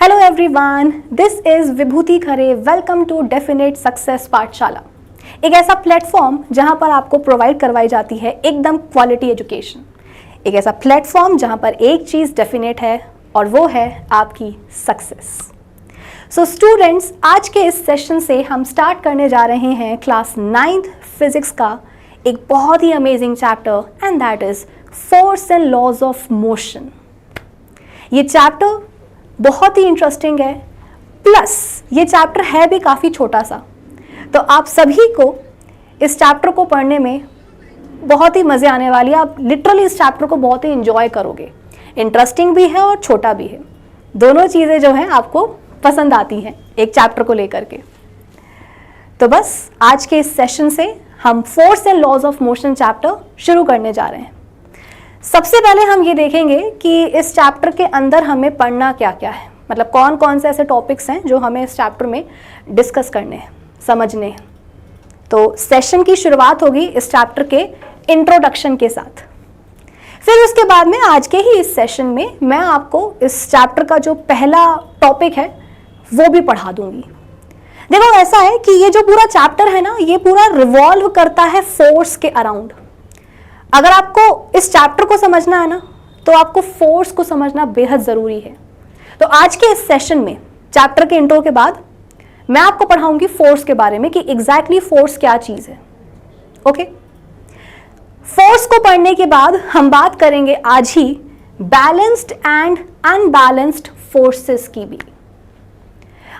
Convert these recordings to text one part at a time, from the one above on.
Hello everyone, this is Vibhuti Khare. Welcome to definite success Pathshala, एक ऐसा platform जहां पर आपको प्रोवाइड करवाई जाती है एकदम क्वालिटी एजुकेशन। एक ऐसा प्लेटफॉर्म जहां पर एक चीज़ डेफिनेट है और वो है आपकी सक्सेस। सो स्टूडेंट्स, आज के इस सेशन से हम स्टार्ट करने जा रहे हैं क्लास 9th फिजिक्स का एक बहुत ही amazing chapter, and that is force and laws of motion. ये चैप्टर बहुत ही इंटरेस्टिंग है, प्लस ये चैप्टर है भी काफ़ी छोटा सा, तो आप सभी को इस चैप्टर को पढ़ने में बहुत ही मज़े आने वाली है। आप लिटरली इस चैप्टर को बहुत ही इंजॉय करोगे। इंटरेस्टिंग भी है और छोटा भी है, दोनों चीज़ें जो हैं आपको पसंद आती हैं एक चैप्टर को लेकर के। तो बस आज के इस सेशन से हम force and laws of motion chapter शुरू करने जा रहे हैं। सबसे पहले हम ये देखेंगे कि इस चैप्टर के अंदर हमें पढ़ना क्या क्या है, मतलब कौन कौन से ऐसे टॉपिक्स हैं जो हमें इस चैप्टर में डिस्कस करने हैं, समझने हैं। तो सेशन की शुरुआत होगी इस चैप्टर के इंट्रोडक्शन के साथ। फिर उसके बाद में आज के ही इस सेशन में मैं आपको इस चैप्टर का जो पहला टॉपिक है वो भी पढ़ा दूंगी। देखो, ऐसा है कि ये जो पूरा चैप्टर है ना, ये पूरा रिवॉल्व करता है फोर्स के अराउंड। अगर आपको इस चैप्टर को समझना है ना, तो आपको फोर्स को समझना बेहद ज़रूरी है। तो आज के इस सेशन में चैप्टर के इंट्रो के बाद मैं आपको पढ़ाऊंगी फोर्स के बारे में कि एग्जैक्टली फोर्स क्या चीज़ है। ओके, फोर्स को पढ़ने के बाद हम बात करेंगे आज ही बैलेंस्ड एंड अनबैलेंस्ड फोर्सेस की भी।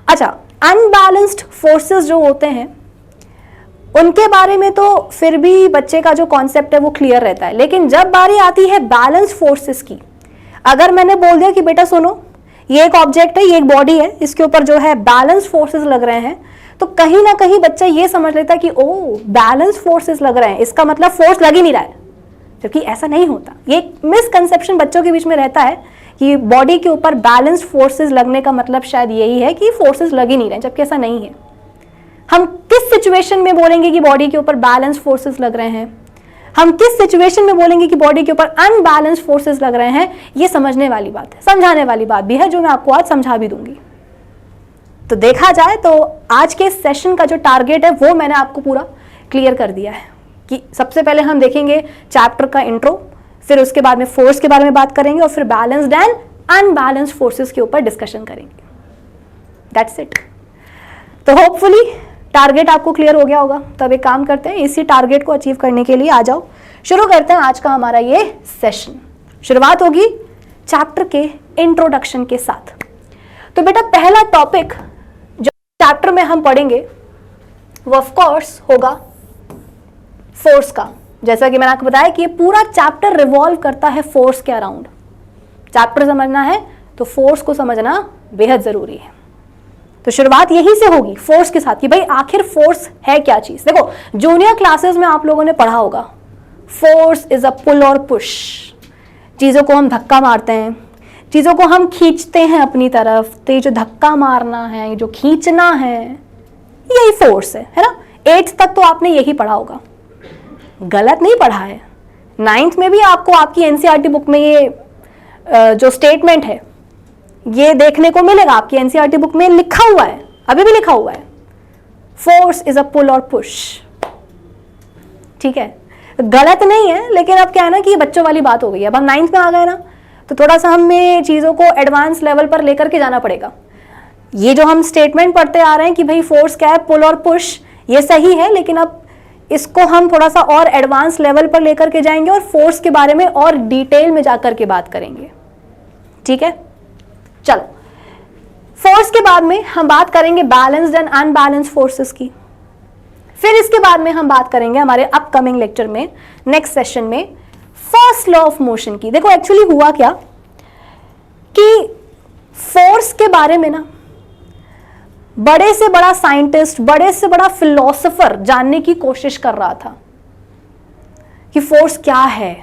अच्छा, अनबैलेंस्ड फोर्सेस जो होते हैं उनके बारे में तो फिर भी बच्चे का जो कॉन्सेप्ट है वो क्लियर रहता है, लेकिन जब बारी आती है बैलेंस फोर्सेस की, अगर मैंने बोल दिया कि बेटा सुनो, ये एक ऑब्जेक्ट है, ये एक बॉडी है, इसके ऊपर जो है बैलेंस फोर्सेस लग रहे हैं, तो कहीं ना कहीं बच्चा ये समझ लेता है कि ओ बैलेंस फोर्सेस लग रहे हैं, इसका मतलब फोर्स लग ही नहीं रहा है, जबकि ऐसा नहीं होता। ये एक मिसकंसेप्शन बच्चों के बीच में रहता है कि बॉडी के ऊपर बैलेंस फोर्सेस लगने का मतलब शायद यही है कि फोर्सेस लग ही नहीं रहे, जबकि ऐसा नहीं है। हम किस सिचुएशन में बोलेंगे कि बॉडी के ऊपर बैलेंस फोर्सेस लग रहे हैं, हम किस सिचुएशन में बोलेंगे कि बॉडी के ऊपर अनबैलेंस फोर्सेस लग रहे हैं, ये समझने वाली बात है, समझाने वाली बात भी है, जो मैं आपको आज समझा भी दूंगी। तो देखा जाए तो आज के सेशन का जो टारगेट है वो मैंने आपको पूरा क्लियर कर दिया है कि सबसे पहले हम देखेंगे चैप्टर का इंट्रो, फिर उसके बाद में फोर्स के बारे में बात करेंगे और फिर बैलेंस्ड एंड अनबैलेंस्ड फोर्सेस के ऊपर डिस्कशन करेंगे। That's it. तो होपफुली टारगेट आपको क्लियर हो गया होगा। तो अब एक काम करते हैं, इसी टारगेट को अचीव करने के लिए आ जाओ, शुरू करते हैं आज का हमारा ये सेशन। शुरुआत होगी चैप्टर के इंट्रोडक्शन के साथ। तो बेटा पहला टॉपिक जो चैप्टर में हम पढ़ेंगे वो ऑफ कोर्स होगा फोर्स का। जैसा कि मैंने आपको बताया कि ये पूरा चैप्टर रिवॉल्व करता है फोर्स के अराउंड। चैप्टर समझना है तो फोर्स को समझना बेहद जरूरी है। तो शुरुआत यहीं से होगी फोर्स के साथ कि भाई आखिर फोर्स है क्या चीज। देखो, जूनियर क्लासेस में आप लोगों ने पढ़ा होगा फोर्स इज अ पुल और पुश। चीजों को हम धक्का मारते हैं, चीजों को हम खींचते हैं अपनी तरफ। तो ये जो धक्का मारना है, ये जो खींचना है, यही फोर्स है ना। 8th तक तो आपने यही पढ़ा होगा, गलत नहीं पढ़ा है। 9th में भी आपको आपकी एनसीईआरटी बुक में ये जो स्टेटमेंट है ये देखने को मिलेगा। आपकी एनसीईआरटी बुक में लिखा हुआ है, अभी भी लिखा हुआ है, फोर्स इज अ पुल और पुश। ठीक है, गलत नहीं है, लेकिन अब क्या है ना कि ये बच्चों वाली बात हो गई है। अब हम 9th में आ गए ना, तो थोड़ा सा हमें चीज़ों को एडवांस लेवल पर लेकर के जाना पड़ेगा। ये जो हम स्टेटमेंट पढ़ते आ रहे हैं कि भाई फोर्स क्या है, पुल और पुश, ये सही है, लेकिन अब इसको हम थोड़ा सा और एडवांस लेवल पर लेकर के जाएंगे और फोर्स के बारे में और डिटेल में जाकर के बात करेंगे। ठीक है, चलो फोर्स के बाद में हम बात करेंगे बैलेंस्ड एंड अनबैलेंस्ड फोर्सेस की। फिर इसके बाद में हम बात करेंगे हमारे अपकमिंग लेक्चर में, नेक्स्ट सेशन में, फर्स्ट लॉ ऑफ मोशन की। देखो एक्चुअली हुआ क्या कि फोर्स के बारे में ना बड़े से बड़ा साइंटिस्ट, बड़े से बड़ा फिलोसोफर जानने की कोशिश कर रहा था कि फोर्स क्या है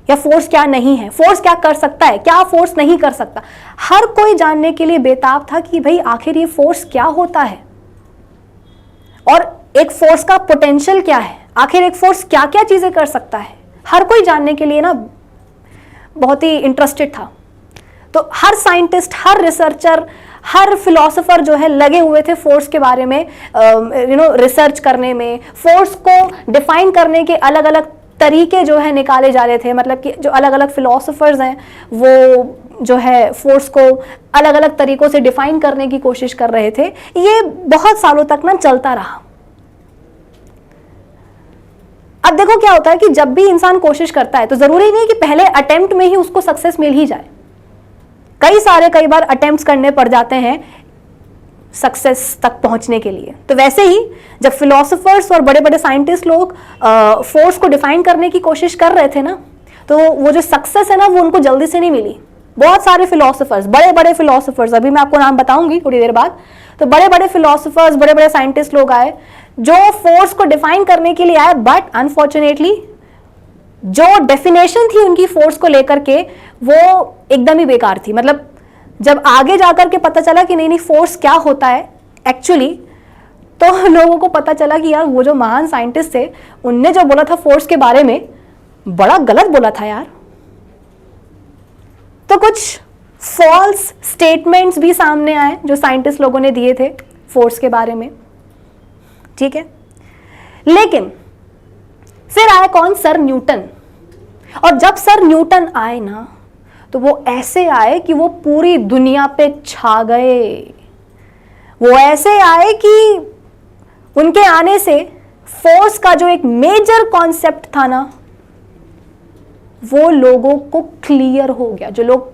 या फोर्स क्या नहीं है, फोर्स क्या कर सकता है, क्या फोर्स नहीं कर सकता। हर कोई जानने के लिए बेताब था कि भाई आखिर ये फोर्स क्या होता है और एक फोर्स का पोटेंशियल क्या है, आखिर एक फोर्स क्या क्या चीजें कर सकता है। हर कोई जानने के लिए ना बहुत ही इंटरेस्टेड था। तो हर साइंटिस्ट, हर रिसर्चर, हर फिलोसोफर जो है लगे हुए थे फोर्स के बारे में रिसर्च करने में। फोर्स को डिफाइन करने के अलग अलग तरीके जो है निकाले जा रहे थे, मतलब कि जो अलग अलग फिलोसोफर्स हैं वो जो है फोर्स को अलग अलग तरीकों से डिफाइन करने की कोशिश कर रहे थे। ये बहुत सालों तक ना चलता रहा। अब देखो क्या होता है कि जब भी इंसान कोशिश करता है तो जरूरी नहीं कि पहले अटेम्प्ट में ही उसको सक्सेस मिल ही जाए। कई बार अटेम्प्ट्स करने पड़ जाते हैं सक्सेस तक पहुंचने के लिए। तो वैसे ही जब फिलोसोफर्स और बड़े बड़े साइंटिस्ट लोग फोर्स को डिफाइन करने की कोशिश कर रहे थे ना, तो वो जो सक्सेस है ना वो उनको जल्दी से नहीं मिली। बहुत सारे फिलोसोफर्स, बड़े बड़े फिलोसोफर्स, अभी मैं आपको नाम बताऊंगी थोड़ी देर बाद, तो बड़े बड़े फिलोसोफर्स, बड़े बड़े साइंटिस्ट लोग आए जो फोर्स को डिफाइन करने के लिए आए, बट अनफॉर्चुनेटली जो डेफिनेशन थी उनकी फोर्स को लेकर के वो एकदम ही बेकार थी। मतलब जब आगे जाकर के पता चला कि नहीं फोर्स क्या होता है एक्चुअली, तो लोगों को पता चला कि यार वो जो महान साइंटिस्ट थे उनने जो बोला था फोर्स के बारे में बड़ा गलत बोला था यार। तो कुछ फॉल्स स्टेटमेंट्स भी सामने आए जो साइंटिस्ट लोगों ने दिए थे फोर्स के बारे में, ठीक है। लेकिन फिर आए कौन? Sir Newton. और जब सर न्यूटन आए ना तो वो ऐसे आए कि वो पूरी दुनिया पे छा गए। वो ऐसे आए कि उनके आने से फोर्स का जो एक मेजर कॉन्सेप्ट था ना वो लोगों को क्लियर हो गया। जो लोग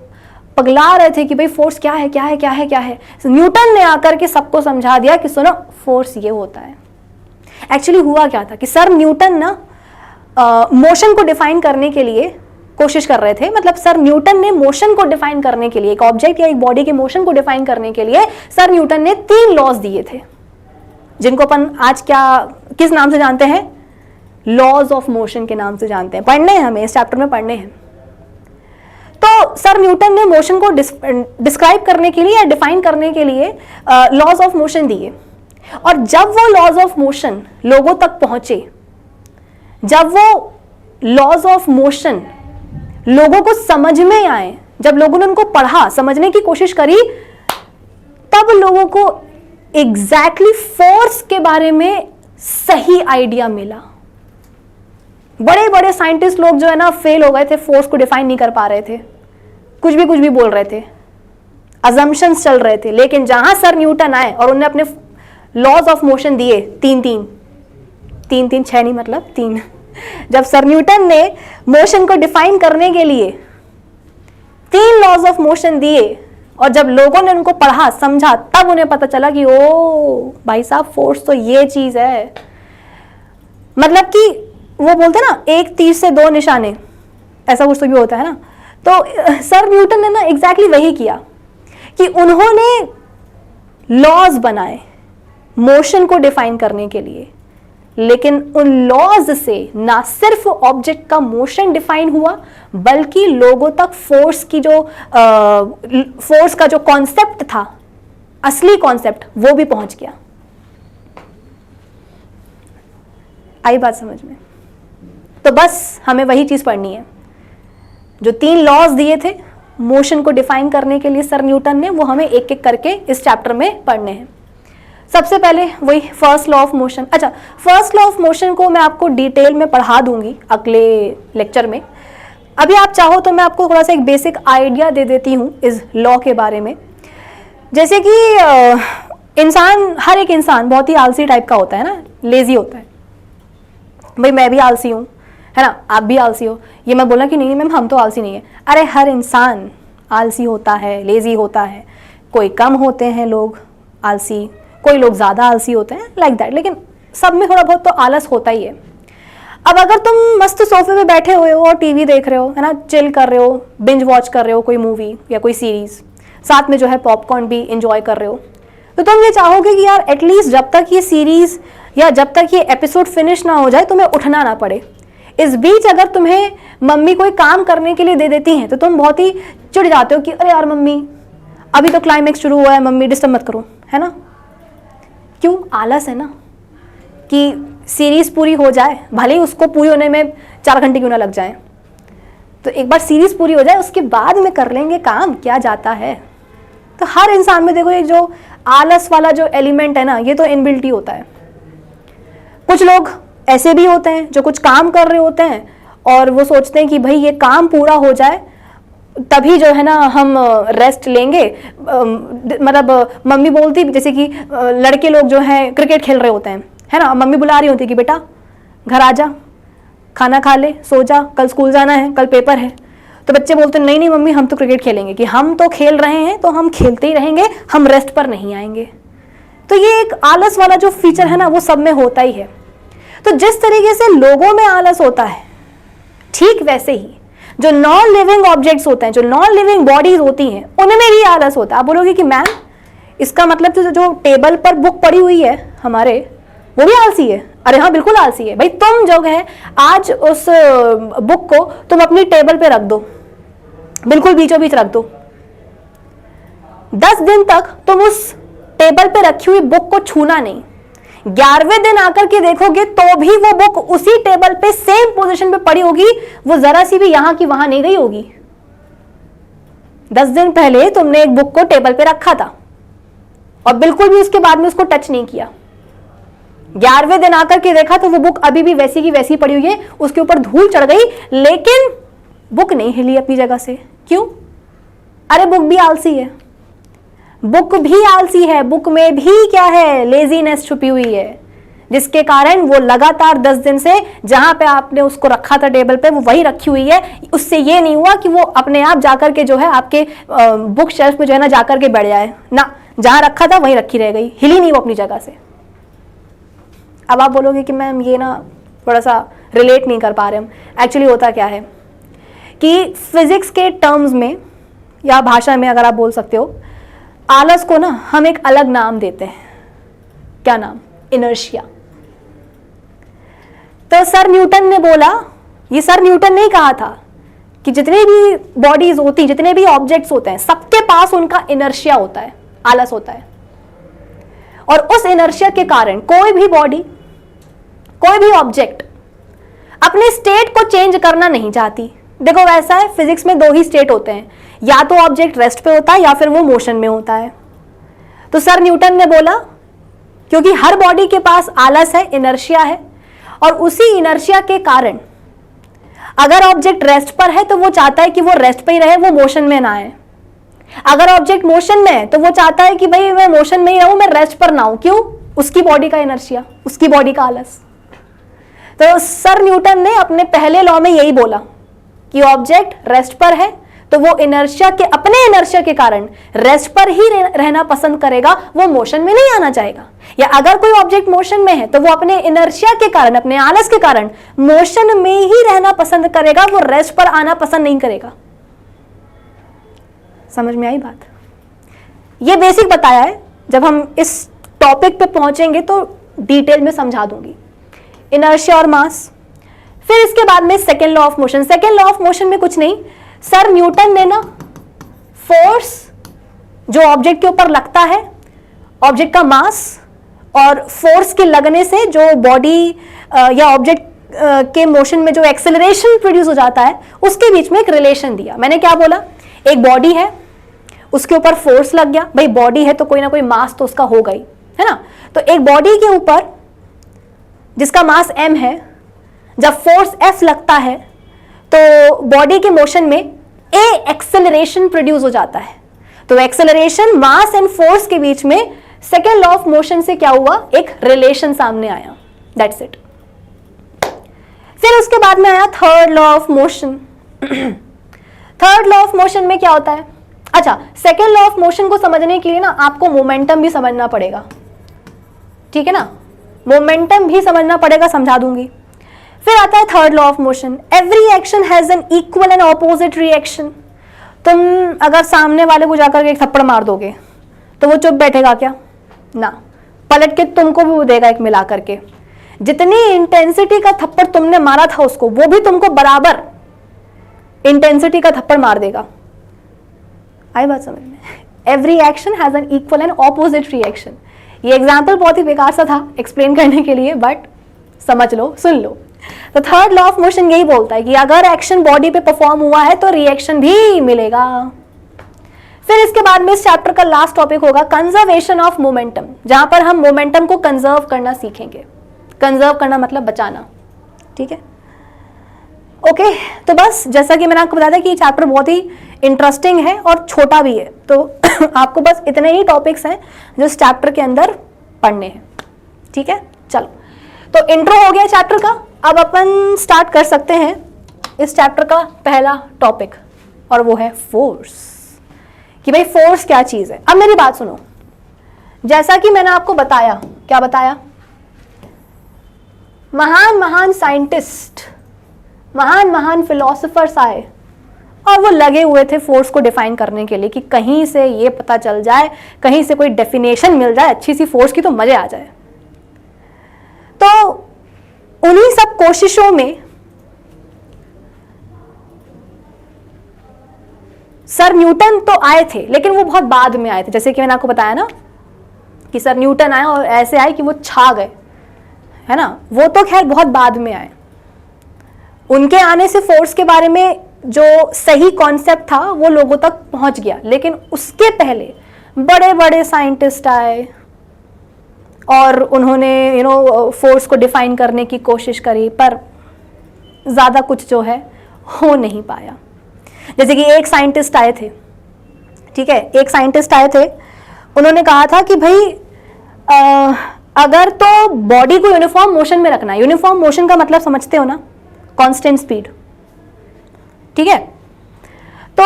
पगला रहे थे कि भाई फोर्स क्या है क्या है क्या है क्या है, न्यूटन ने आकर के सबको समझा दिया कि सुनो फोर्स ये होता है। एक्चुअली हुआ क्या था कि सर न्यूटन ना मोशन को डिफाइन करने के लिए कोशिश कर रहे थे। मतलब सर न्यूटन ने मोशन को डिफाइन करने के लिए, एक ऑब्जेक्ट या एक बॉडी के मोशन को डिफाइन करने के लिए सर न्यूटन ने 3 लॉज दिए थे, जिनको अपन आज किस नाम से जानते हैं? लॉज ऑफ मोशन के नाम से जानते हैं। पढ़ने हैं हमें, इस चैप्टर में पढ़ने हैं। तो सर न्यूटन ने मोशन को डिस्क्राइब करने के लिए या डिफाइन करने के लिए लॉज ऑफ मोशन दिए। और जब वो लॉज ऑफ मोशन लोगों तक पहुंचे, जब वो लॉज ऑफ मोशन लोगों को समझ में आए, जब लोगों ने उनको पढ़ा, समझने की कोशिश करी, तब लोगों को एग्जैक्टली फोर्स के बारे में सही आइडिया मिला। बड़े बड़े साइंटिस्ट लोग जो है ना फेल हो गए थे, फोर्स को डिफाइन नहीं कर पा रहे थे, कुछ भी बोल रहे थे, अजम्पशंस चल रहे थे। लेकिन जहां सर न्यूटन आए और उन्होंने अपने लॉज ऑफ मोशन दिए, तीन 6 नहीं मतलब 3, जब सर न्यूटन ने मोशन को डिफाइन करने के लिए 3 लॉज ऑफ मोशन दिए और जब लोगों ने उनको पढ़ा, समझा, तब उन्हें पता चला कि ओ भाई साहब फोर्स तो ये चीज है। मतलब कि वो बोलते ना एक तीर से 2 निशाने, ऐसा कुछ तो भी होता है ना। तो सर न्यूटन ने ना एग्जैक्टली वही किया कि उन्होंने लॉज बनाए मोशन को डिफाइन करने के लिए, लेकिन उन लॉज से ना सिर्फ ऑब्जेक्ट का मोशन डिफाइन हुआ, बल्कि लोगों तक फोर्स का जो कॉन्सेप्ट था, असली कॉन्सेप्ट, वो भी पहुंच गया। आई बात समझ में? तो बस हमें वही चीज पढ़नी है। जो 3 लॉज दिए थे मोशन को डिफाइन करने के लिए सर न्यूटन ने, वो हमें एक एक करके इस चैप्टर में पढ़ने हैं। सबसे पहले वही फर्स्ट लॉ ऑफ मोशन। अच्छा, फर्स्ट लॉ ऑफ मोशन को मैं आपको डिटेल में पढ़ा दूंगी अगले लेक्चर में। अभी आप चाहो तो मैं आपको थोड़ा सा एक बेसिक आइडिया दे देती हूँ इस लॉ के बारे में। जैसे कि हर एक इंसान बहुत ही आलसी टाइप का होता है ना, लेजी होता है। भाई मैं भी आलसी हूँ, है ना, आप भी आलसी हो। ये मैं बोला कि नहीं मैम हम तो आलसी नहीं है। अरे हर इंसान आलसी होता है, लेजी होता है। कोई कम होते हैं लोग आलसी, कोई लोग ज़्यादा आलसी होते हैं, लाइक दैट। लेकिन सब में थोड़ा बहुत तो आलस होता ही है। अब अगर तुम मस्त सोफे पे बैठे हुए हो और टीवी देख रहे हो, है ना, चिल कर रहे हो, बिंज वॉच कर रहे हो कोई मूवी या कोई सीरीज, साथ में जो है पॉपकॉर्न भी इंजॉय कर रहे हो, तो तुम ये चाहोगे कि यार एटलीस्ट जब तक ये सीरीज या जब तक ये एपिसोड फिनिश ना हो जाए तुम्हें उठना ना पड़े। इस बीच अगर तुम्हें मम्मी कोई काम करने के लिए दे देती हैं तो तुम बहुत ही चिढ़ जाते हो कि अरे यार मम्मी अभी तो क्लाइमेक्स शुरू हुआ है, मम्मी डिस्टर्ब मत करो, है ना। क्यों? आलस है ना कि सीरीज पूरी हो जाए, भले ही उसको पूरी होने में 4 घंटे क्यों ना लग जाए। तो एक बार सीरीज पूरी हो जाए उसके बाद में कर लेंगे काम, क्या जाता है। तो हर इंसान में देखो ये जो आलस वाला जो एलिमेंट है ना, ये तो इनबिल्ट ही होता है। कुछ लोग ऐसे भी होते हैं जो कुछ काम कर रहे होते हैं और वो सोचते हैं कि भाई ये काम पूरा हो जाए तभी जो है ना हम रेस्ट लेंगे। मतलब मम्मी बोलती, जैसे कि लड़के लोग जो हैं क्रिकेट खेल रहे होते हैं, है ना, मम्मी बुला रही होती है कि बेटा घर आ जा, खाना खा ले, सो जा, कल स्कूल जाना है, कल पेपर है। तो बच्चे बोलते हैं नहीं नहीं मम्मी हम तो क्रिकेट खेलेंगे, कि हम तो खेल रहे हैं तो हम खेलते ही रहेंगे, हम रेस्ट पर नहीं आएंगे। तो ये एक आलस वाला जो फीचर है ना वो सब में होता ही है। तो जिस तरीके से लोगों में आलस होता है, ठीक वैसे ही जो नॉन लिविंग ऑब्जेक्ट्स होते हैं, जो नॉन लिविंग बॉडीज होती हैं, उनमें भी आलस होता है। आप बोलोगे कि मैम इसका मतलब तो जो टेबल पर बुक पड़ी हुई है हमारे, वो भी आलसी है। अरे हाँ बिल्कुल आलसी है भाई। तुम जो है आज उस बुक को तुम अपनी टेबल पे रख दो, बिल्कुल बीचों बीच रख दो, 10 दिन तक तुम उस टेबल पे रखी हुई बुक को छूना नहीं। 11वें दिन आकर के देखोगे तो भी वो बुक उसी टेबल पे सेम पोजीशन पे पड़ी होगी, वो जरा सी भी यहां की वहां नहीं गई होगी। 10 दिन पहले तुमने एक बुक को टेबल पे रखा था और बिल्कुल भी उसके बाद में उसको टच नहीं किया। 11वें दिन आकर के देखा तो वो बुक अभी भी वैसी की वैसी पड़ी हुई है, उसके ऊपर धूल चढ़ गई लेकिन बुक नहीं हिली अपनी जगह से। क्यों? अरे बुक भी आलसी है, बुक भी आलसी है, बुक में भी क्या है, लेजीनेस छुपी हुई है, जिसके कारण वो लगातार 10 दिन से जहां पे आपने उसको रखा था टेबल पे वो वही रखी हुई है। उससे ये नहीं हुआ कि वो अपने आप जाकर के जो है आपके बुक शेल्फ पे जो है ना जाकर के बैठ जाए ना, जहां रखा था वहीं रखी रह गई, हिली नहीं वो अपनी जगह से। अब आप बोलोगे कि मैम ये ना थोड़ा सा रिलेट नहीं कर पा रहे हम। एक्चुअली होता क्या है कि फिजिक्स के टर्म्स में या भाषा में अगर आप बोल सकते हो, आलस को ना हम एक अलग नाम देते हैं। क्या नाम? इनर्शिया। तो सर न्यूटन ने बोला, ये सर न्यूटन ने ही कहा था कि जितने भी बॉडीज होती, जितने भी ऑब्जेक्ट्स होते हैं, सबके पास उनका इनर्शिया होता है, आलस होता है। और उस इनर्शिया के कारण कोई भी बॉडी, कोई भी ऑब्जेक्ट अपने स्टेट को चेंज करना नहीं चाहती। देखो वैसा है, फिजिक्स में 2 ही स्टेट होते हैं, या तो ऑब्जेक्ट रेस्ट पे होता है या फिर वो मोशन में होता है। तो सर न्यूटन ने बोला क्योंकि हर बॉडी के पास आलस है, इनर्शिया है, और उसी इनर्शिया के कारण अगर ऑब्जेक्ट रेस्ट पर है तो वो चाहता है कि वो रेस्ट पे ही रहे, वो मोशन में ना आए। अगर ऑब्जेक्ट मोशन में है तो वो चाहता है कि भाई मैं मोशन में ही रहूं, मैं रेस्ट पर ना हूं। क्यों? उसकी बॉडी का इनर्शिया, उसकी बॉडी का आलस। तो सर न्यूटन ने अपने पहले लॉ में यही बोला कि ऑब्जेक्ट रेस्ट पर है तो वो इनर्शिया के, अपने इनर्शिया के कारण रेस्ट पर ही रहना पसंद करेगा, वो मोशन में नहीं आना चाहेगा। या अगर कोई ऑब्जेक्ट मोशन में है तो वो अपने इनर्शिया के कारण, अपने आलस के कारण मोशन में ही रहना पसंद करेगा, वो रेस्ट पर आना पसंद नहीं करेगा। समझ में आई बात? ये बेसिक बताया है, जब हम इस टॉपिक पे पहुंचेंगे तो डिटेल में समझा दूंगी। इनर्शिया और मास। फिर इसके बाद में second law of motion. Second law of motion में कुछ नहीं, सर न्यूटन ने ना फोर्स जो ऑब्जेक्ट के ऊपर लगता है, ऑब्जेक्ट का मास और फोर्स के लगने से जो बॉडी या ऑब्जेक्ट के मोशन में जो एक्सेलरेशन प्रोड्यूस हो जाता है, उसके बीच में एक रिलेशन दिया। मैंने क्या बोला? एक बॉडी है, उसके ऊपर फोर्स लग गया, भाई बॉडी है तो कोई ना कोई मास तो उसका होगा ही, है ना। तो एक बॉडी के ऊपर जिसका मास m है, जब फोर्स F लगता है तो बॉडी के मोशन में a एक्सेलरेशन प्रोड्यूस हो जाता है। तो एक्सेलरेशन, मास एंड फोर्स के बीच में सेकेंड लॉ ऑफ मोशन से क्या हुआ? एक रिलेशन सामने आया। That's it. फिर उसके बाद में आया third law of motion. Third law of motion में क्या होता है? अच्छा, सेकेंड लॉ ऑफ मोशन को समझने के लिए ना आपको मोमेंटम भी समझना पड़ेगा, ठीक है ना। मोमेंटम भी समझना पड़ेगा, समझा दूंगी। फिर आता है third law of motion. Every action has an equal and opposite reaction. तुम अगर सामने वाले को जाकर के एक थप्पड़ मार दोगे तो वो चुप बैठेगा क्या? ना, पलट के तुमको भी वो देगा एक मिला करके। जितनी इंटेंसिटी का थप्पड़ तुमने मारा था उसको, वो भी तुमको बराबर इंटेंसिटी का थप्पड़ मार देगा। आई बात समझ में? Every action has an equal and opposite reaction. ये एग्जाम्पल बहुत ही बेकार सा था एक्सप्लेन करने के लिए, बट समझ लो, सुन लो। तो थर्ड लॉ ऑफ मोशन यही बोलता है कि अगर एक्शन बॉडी पे परफॉर्म हुआ है तो रिएक्शन भी मिलेगा। फिर इसके बाद में इस चैप्टर का लास्ट टॉपिक होगा कंजर्वेशन ऑफ मोमेंटम, जहां पर हम मोमेंटम को कंजर्व करना सीखेंगे। कंजर्व करना मतलब बचाना, ठीक है। ओके, तो बस जैसा कि मैंने आपको बताया था कि ये चैप्टर बहुत ही इंटरेस्टिंग है और छोटा भी है, तो आपको बस इतने ही टॉपिक्स हैं जो इस चैप्टर के अंदर पढ़ने हैं, ठीक है। चलो, तो इंट्रो हो गया चैप्टर का। अब अपन स्टार्ट कर सकते हैं इस चैप्टर का पहला टॉपिक, और वो है फोर्स, कि भाई फोर्स क्या चीज है। अब मेरी बात सुनो, जैसा कि मैंने आपको बताया, क्या बताया, महान महान साइंटिस्ट, महान महान फिलोसोफर्स आए और वो लगे हुए थे फोर्स को डिफाइन करने के लिए कि कहीं से ये पता चल जाए, कहीं से कोई डेफिनेशन मिल जाए अच्छी सी फोर्स की, तो मजे आ जाए। तो उन्हीं सब कोशिशों में सर न्यूटन तो आए थे, लेकिन वो बहुत बाद में आए थे। जैसे कि मैंने आपको बताया ना कि सर न्यूटन आए और ऐसे आए कि वो छा गए, है ना। वो तो खैर बहुत बाद में आए। उनके आने से फोर्स के बारे में जो सही कॉन्सेप्ट था वो लोगों तक पहुंच गया, लेकिन उसके पहले बड़े बड़े साइंटिस्ट आए और उन्होंने फोर्स को डिफाइन करने की कोशिश करी, पर ज़्यादा कुछ जो है हो नहीं पाया। जैसे कि एक साइंटिस्ट आए थे, ठीक है, एक साइंटिस्ट आए थे, उन्होंने कहा था कि भाई अगर तो बॉडी को यूनिफॉर्म मोशन में रखना है, यूनिफॉर्म मोशन का मतलब समझते हो ना, कांस्टेंट स्पीड, ठीक है। तो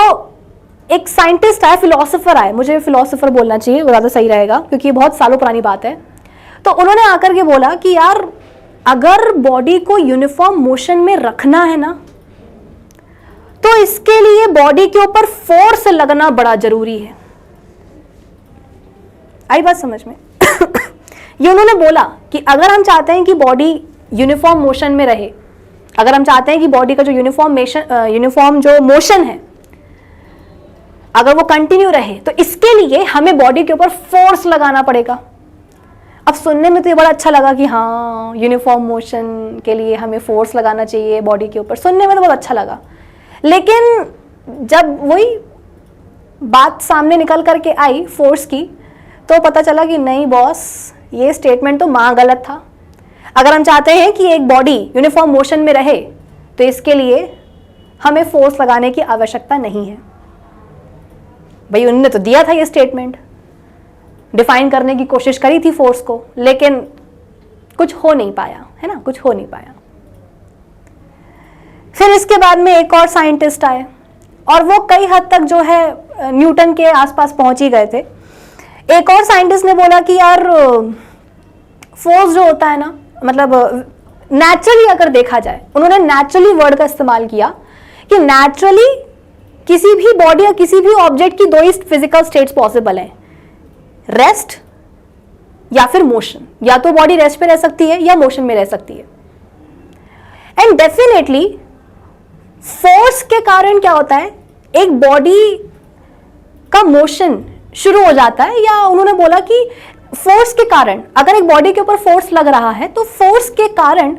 एक साइंटिस्ट आए, फिलोसोफर आए, मुझे फिलोसोफर बोलना चाहिए, वो ज़्यादा सही रहेगा क्योंकि बहुत सालों पुरानी बात है। तो उन्होंने आकर के बोला कि यार अगर बॉडी को यूनिफॉर्म मोशन में रखना है ना, तो इसके लिए बॉडी के ऊपर फोर्स लगना बड़ा जरूरी है। आई बात समझ में? ये उन्होंने बोला कि अगर हम चाहते हैं कि बॉडी यूनिफॉर्म मोशन में रहे, अगर हम चाहते हैं कि बॉडी का जो यूनिफॉर्म जो मोशन है अगर वो कंटिन्यू रहे, तो इसके लिए हमें बॉडी के ऊपर फोर्स लगाना पड़ेगा। अब सुनने में तो ये बड़ा अच्छा लगा कि हाँ यूनिफॉर्म मोशन के लिए हमें फोर्स लगाना चाहिए बॉडी के ऊपर, सुनने में तो बहुत अच्छा लगा। लेकिन जब वही बात सामने निकल करके आई फोर्स की, तो पता चला कि नहीं बॉस, ये स्टेटमेंट तो मां गलत था। अगर हम चाहते हैं कि एक बॉडी यूनिफॉर्म मोशन में रहे, तो इसके लिए हमें फोर्स लगाने की आवश्यकता नहीं है। भाई उन्होंने तो दिया था ये स्टेटमेंट, डिफाइन करने की कोशिश करी थी फोर्स को, लेकिन कुछ हो नहीं पाया, है ना, कुछ हो नहीं पाया। फिर इसके बाद में एक और साइंटिस्ट आए और वो कई हद तक जो है न्यूटन के आसपास पहुंच ही गए थे। एक और साइंटिस्ट ने बोला कि यार फोर्स जो होता है ना, मतलब नेचुरली अगर देखा जाए, उन्होंने नेचुरली वर्ड का इस्तेमाल किया कि नेचुरली किसी भी बॉडी या किसी भी ऑब्जेक्ट की दो ही फिजिकल स्टेट्स पॉसिबल हैं, रेस्ट या फिर मोशन। या तो बॉडी रेस्ट पे रह सकती है या मोशन में रह सकती है। एंड डेफिनेटली फोर्स के कारण क्या होता है, एक बॉडी का मोशन शुरू हो जाता है, या उन्होंने बोला कि फोर्स के कारण, अगर एक बॉडी के ऊपर फोर्स लग रहा है तो फोर्स के कारण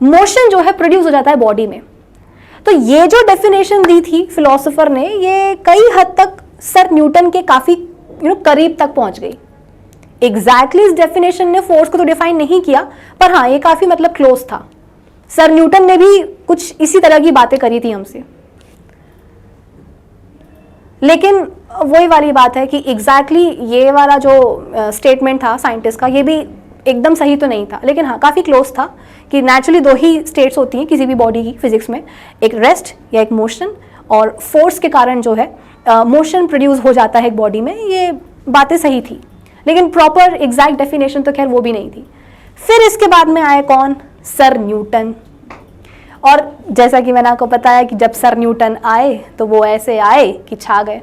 मोशन जो है प्रोड्यूस हो जाता है बॉडी में। तो ये जो डेफिनेशन दी थी फिलोसोफर ने, ये कई हद तक सर न्यूटन के काफी करीब तक पहुंच गई। एग्जैक्टली इस डेफिनेशन ने फोर्स को तो डिफाइन नहीं किया, पर हाँ ये काफी मतलब क्लोज था। सर न्यूटन ने भी कुछ इसी तरह की बातें करी थी हमसे, लेकिन वही वाली बात है कि एग्जैक्टली ये वाला जो स्टेटमेंट था साइंटिस्ट का, ये भी एकदम सही तो नहीं था, लेकिन हाँ काफ़ी क्लोज था कि नेचुरली दो ही स्टेट्स होती हैं किसी भी बॉडी की फिजिक्स में, एक रेस्ट या एक मोशन, और फोर्स के कारण जो है मोशन प्रोड्यूस हो जाता है एक बॉडी में। ये बातें सही थी, लेकिन प्रॉपर एग्जैक्ट डेफिनेशन तो खैर वो भी नहीं थी। फिर इसके बाद में आए कौन, सर न्यूटन। और जैसा कि मैंने आपको बताया कि जब सर न्यूटन आए तो वो ऐसे आए कि छा गए।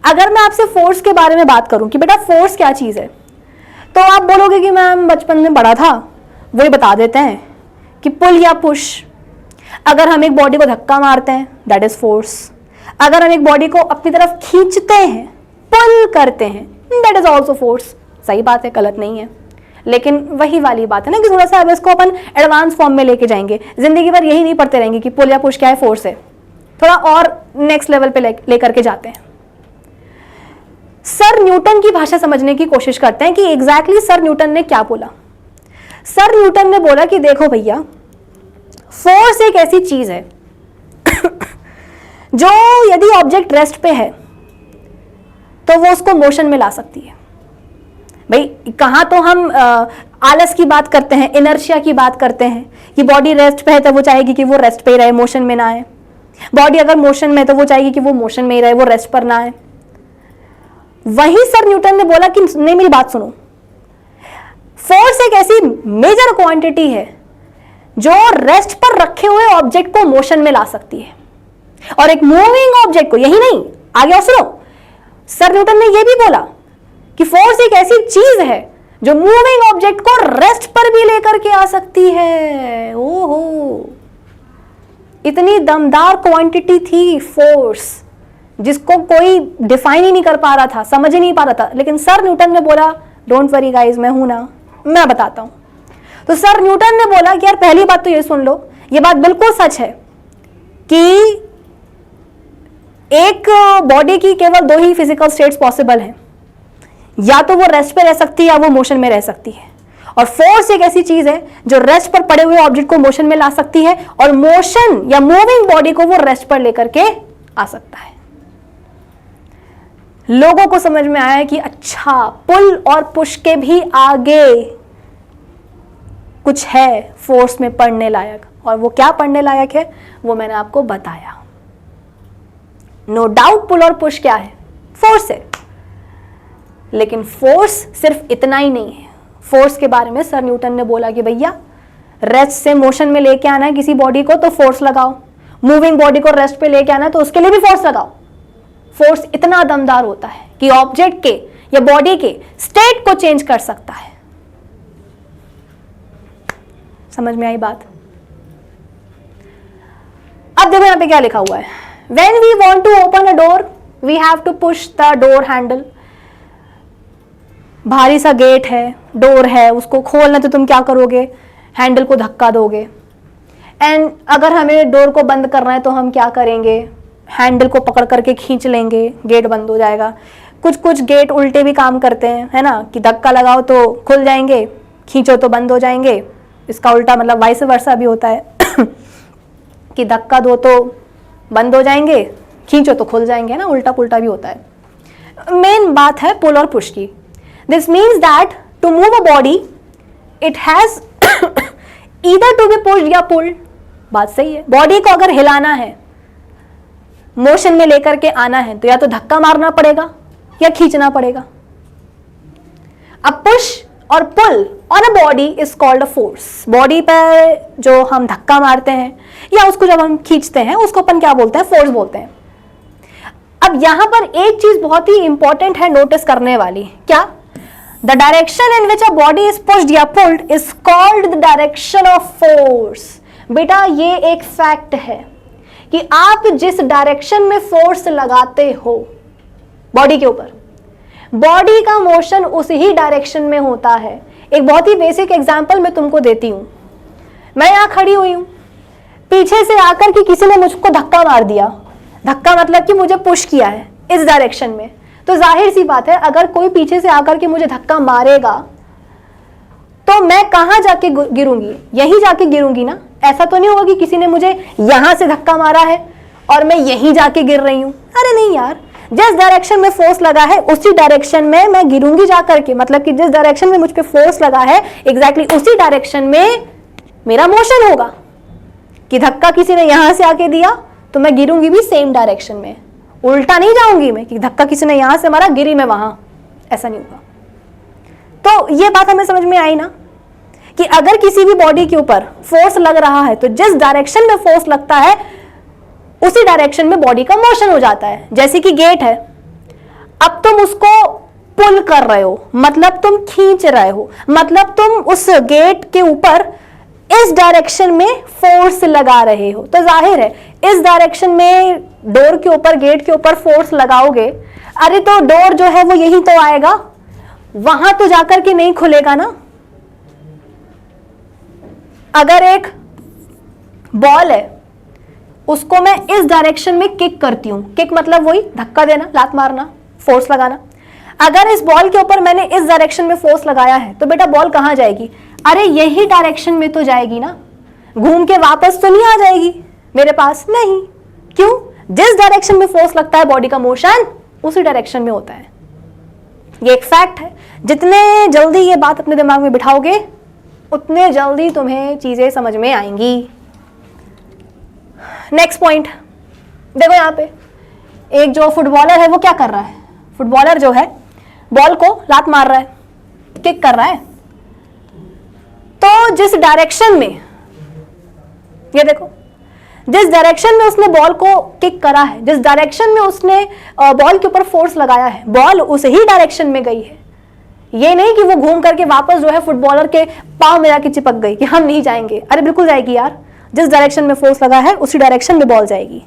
अगर मैं आपसे फोर्स के बारे में बात करूं कि बेटा फोर्स क्या चीज़ है, तो आप बोलोगे कि मैम बचपन में पढ़ा था, वही बता देते हैं कि पुल या पुश। अगर हम एक बॉडी को धक्का मारते हैं दैट इज फोर्स। अगर हम एक बॉडी को अपनी तरफ खींचते हैं, पुल करते हैं, दैट इज ऑल्सो फोर्स। सही बात है, गलत नहीं है। लेकिन वही वाली बात है ना कि थोड़ा सा अब इसको अपन एडवांस फॉर्म में लेके जाएंगे, जिंदगी भर यही नहीं पढ़ते रहेंगे कि पुल या पुश क्या है, फोर्स है, थोड़ा और नेक्स्ट लेवल पे लेकर के जाते हैं। सर न्यूटन की भाषा समझने की कोशिश करते हैं कि एग्जैक्टली सर न्यूटन ने क्या बोला। सर न्यूटन ने बोला कि देखो भैया, फोर्स एक ऐसी चीज है जो यदि ऑब्जेक्ट रेस्ट पे है तो वो उसको मोशन में ला सकती है। भाई कहां तो हम आलस की बात करते हैं, इनर्शिया की बात करते हैं कि बॉडी रेस्ट पे है तो वो चाहेगी कि वो रेस्ट पे ही रहे, मोशन में ना आए। बॉडी अगर मोशन में है तो वो चाहेगी कि वो मोशन में ही रहे, वो रेस्ट पर ना आए। वही सर न्यूटन ने बोला कि नहीं, मेरी बात सुनो, फोर्स एक ऐसी मेजर क्वांटिटी है जो रेस्ट पर रखे हुए ऑब्जेक्ट को मोशन में ला सकती है, और एक मूविंग ऑब्जेक्ट को, यही नहीं आगे और सुनो, सर न्यूटन ने यह भी बोला कि फोर्स एक ऐसी चीज है जो मूविंग ऑब्जेक्ट को रेस्ट पर भी लेकर के आ सकती है। ओहो, इतनी दमदार क्वांटिटी थी फोर्स जिसको कोई डिफाइन ही नहीं कर पा रहा था, समझ ही नहीं पा रहा था। लेकिन सर न्यूटन ने बोला डोंट वरी गाइस, मैं हूं ना, मैं बताता हूं। तो सर न्यूटन ने बोला कि यार पहली बात तो ये सुन लो, ये बात बिल्कुल सच है कि एक बॉडी की केवल दो ही फिजिकल स्टेट्स पॉसिबल हैं, या तो वो रेस्ट पे रह सकती है या वो मोशन में रह सकती है। और फोर्स एक ऐसी चीज है जो रेस्ट पर पड़े हुए ऑब्जेक्ट को मोशन में ला सकती है, और मोशन या मूविंग बॉडी को वो रेस्ट पर लेकर के आ सकता है। लोगों को समझ में आया कि अच्छा, पुल और पुश के भी आगे कुछ है फोर्स में पढ़ने लायक, और वो क्या पढ़ने लायक है वो मैंने आपको बताया। नो डाउट पुल और पुश क्या है, फोर्स है। लेकिन फोर्स सिर्फ इतना ही नहीं है। फोर्स के बारे में सर न्यूटन ने बोला कि भैया रेस्ट से मोशन में लेके आना है किसी बॉडी को तो फोर्स लगाओ, मूविंग बॉडी को रेस्ट पे लेके आना है तो उसके लिए भी फोर्स लगाओ। फोर्स इतना दमदार होता है कि ऑब्जेक्ट के या बॉडी के स्टेट को चेंज कर सकता है। समझ में आई बात? अब देखो यहां पे क्या लिखा हुआ है, when we want to open a door we have to push the door handle. भारी सा गेट है, डोर है, उसको खोलना तो तुम क्या करोगे, हैंडल को धक्का दोगे। एंड अगर हमें डोर को बंद करना है तो हम क्या करेंगे, हैंडल को पकड़ करके खींच लेंगे, गेट बंद हो जाएगा। कुछ कुछ गेट उल्टे भी काम करते हैं, है ना, कि धक्का लगाओ तो खुल जाएंगे, खींचो तो बंद हो जाएंगे। इसका उल्टा मतलब वाइस वर्सा भी होता है कि धक्का दो तो बंद हो जाएंगे, खींचो तो खुल जाएंगे ना, उल्टा पुल्टा भी होता है। मेन बात है पुल और पुश की। This means that to move a body it has either to be pushed या पुल्ड। बात सही है, बॉडी को अगर हिलाना है, मोशन में लेकर के आना है तो या तो धक्का मारना पड़ेगा या खींचना पड़ेगा। अब पुश और pull on a body is called a force. Body पर जो हम धक्का मारते हैं या उसको जब हम खींचते हैं उसको अपन क्या बोलते हैं, फोर्स बोलते हैं। अब यहां पर एक चीज बहुत ही इंपॉर्टेंट है नोटिस करने वाली, क्या, the direction in which a body is pushed या pulled is called the direction of force. बेटा ये एक फैक्ट है कि आप जिस डायरेक्शन में फोर्स लगाते हो बॉडी के ऊपर, बॉडी का मोशन उसी ही डायरेक्शन में होता है। एक बहुत ही बेसिक एग्जांपल मैं तुमको देती हूं। मैं यहां खड़ी हुई हूं, पीछे से आकर के किसी ने मुझको धक्का मार दिया, धक्का मतलब कि मुझे पुश किया है इस डायरेक्शन में, तो जाहिर सी बात है अगर कोई पीछे से आकर के मुझे धक्का मारेगा तो मैं कहां जाके गिरूंगी, यहीं जाके गिरूंगी ना। ऐसा तो नहीं होगा कि किसी ने मुझे यहां से धक्का मारा है और मैं यहीं जाके गिर रही हूं। अरे नहीं यार, जिस डायरेक्शन में फोर्स लगा है उसी डायरेक्शन में मैं गिरूंगी जाकर के, मतलब कि जिस डायरेक्शन में मुझ पे फोर्स लगा है एग्जैक्टली उसी डायरेक्शन में मेरा मोशन होगा। कि धक्का किसी ने यहां से आके दिया तो मैं गिरूंगी भी सेम डायरेक्शन में, उल्टा नहीं जाऊंगी मैं कि धक्का किसी ने यहां से मारा गिरी मैं वहां, ऐसा नहीं होगा। तो ये बात हमें समझ में आई ना कि अगर किसी भी बॉडी के ऊपर फोर्स लग रहा है तो जिस डायरेक्शन में फोर्स लगता है उसी डायरेक्शन में बॉडी का मोशन हो जाता है। जैसे कि गेट है, अब तुम उसको पुल कर रहे हो मतलब तुम खींच रहे हो, मतलब तुम उस गेट के ऊपर इस डायरेक्शन में फोर्स लगा रहे हो। तो जाहिर है इस डायरेक्शन में डोर के ऊपर, गेट के ऊपर फोर्स लगाओगे, अरे तो डोर जो है वो यही तो आएगा, वहां तो जाकर के नहीं खुलेगा ना, अगर एक बॉल है, उसको मैं इस डायरेक्शन में किक करती हूं, किक मतलब वही धक्का देना, लात मारना, फोर्स लगाना। अगर इस बॉल के ऊपर मैंने इस डायरेक्शन में फोर्स लगाया है तो बेटा बॉल कहां जाएगी? अरे यही डायरेक्शन में तो जाएगी ना, घूम के वापस तो नहीं आ जाएगी मेरे पास, नहीं। क्यों? जिस डायरेक्शन में फोर्स लगता है बॉडी का मोशन उसी डायरेक्शन में होता है। ये एक फैक्ट है। जितने जल्दी ये बात अपने दिमाग में बिठाओगे उतने जल्दी तुम्हें चीजें समझ में आएंगी। नेक्स्ट पॉइंट देखो, यहां पे एक जो फुटबॉलर है वो क्या कर रहा है? फुटबॉलर जो है बॉल को लात मार रहा है, किक कर रहा है। तो जिस डायरेक्शन में, ये देखो, जिस डायरेक्शन में उसने बॉल को किक करा है, जिस डायरेक्शन में उसने बॉल के ऊपर फोर्स लगाया है, बॉल उस ही डायरेक्शन में गई है। ये नहीं कि वो घूम करके वापस जो है फुटबॉलर के पांव में जाके चिपक गई कि हम नहीं जाएंगे। अरे बिल्कुल जाएगी यार, जिस डायरेक्शन में फोर्स लगा है उसी डायरेक्शन में बॉल जाएगी।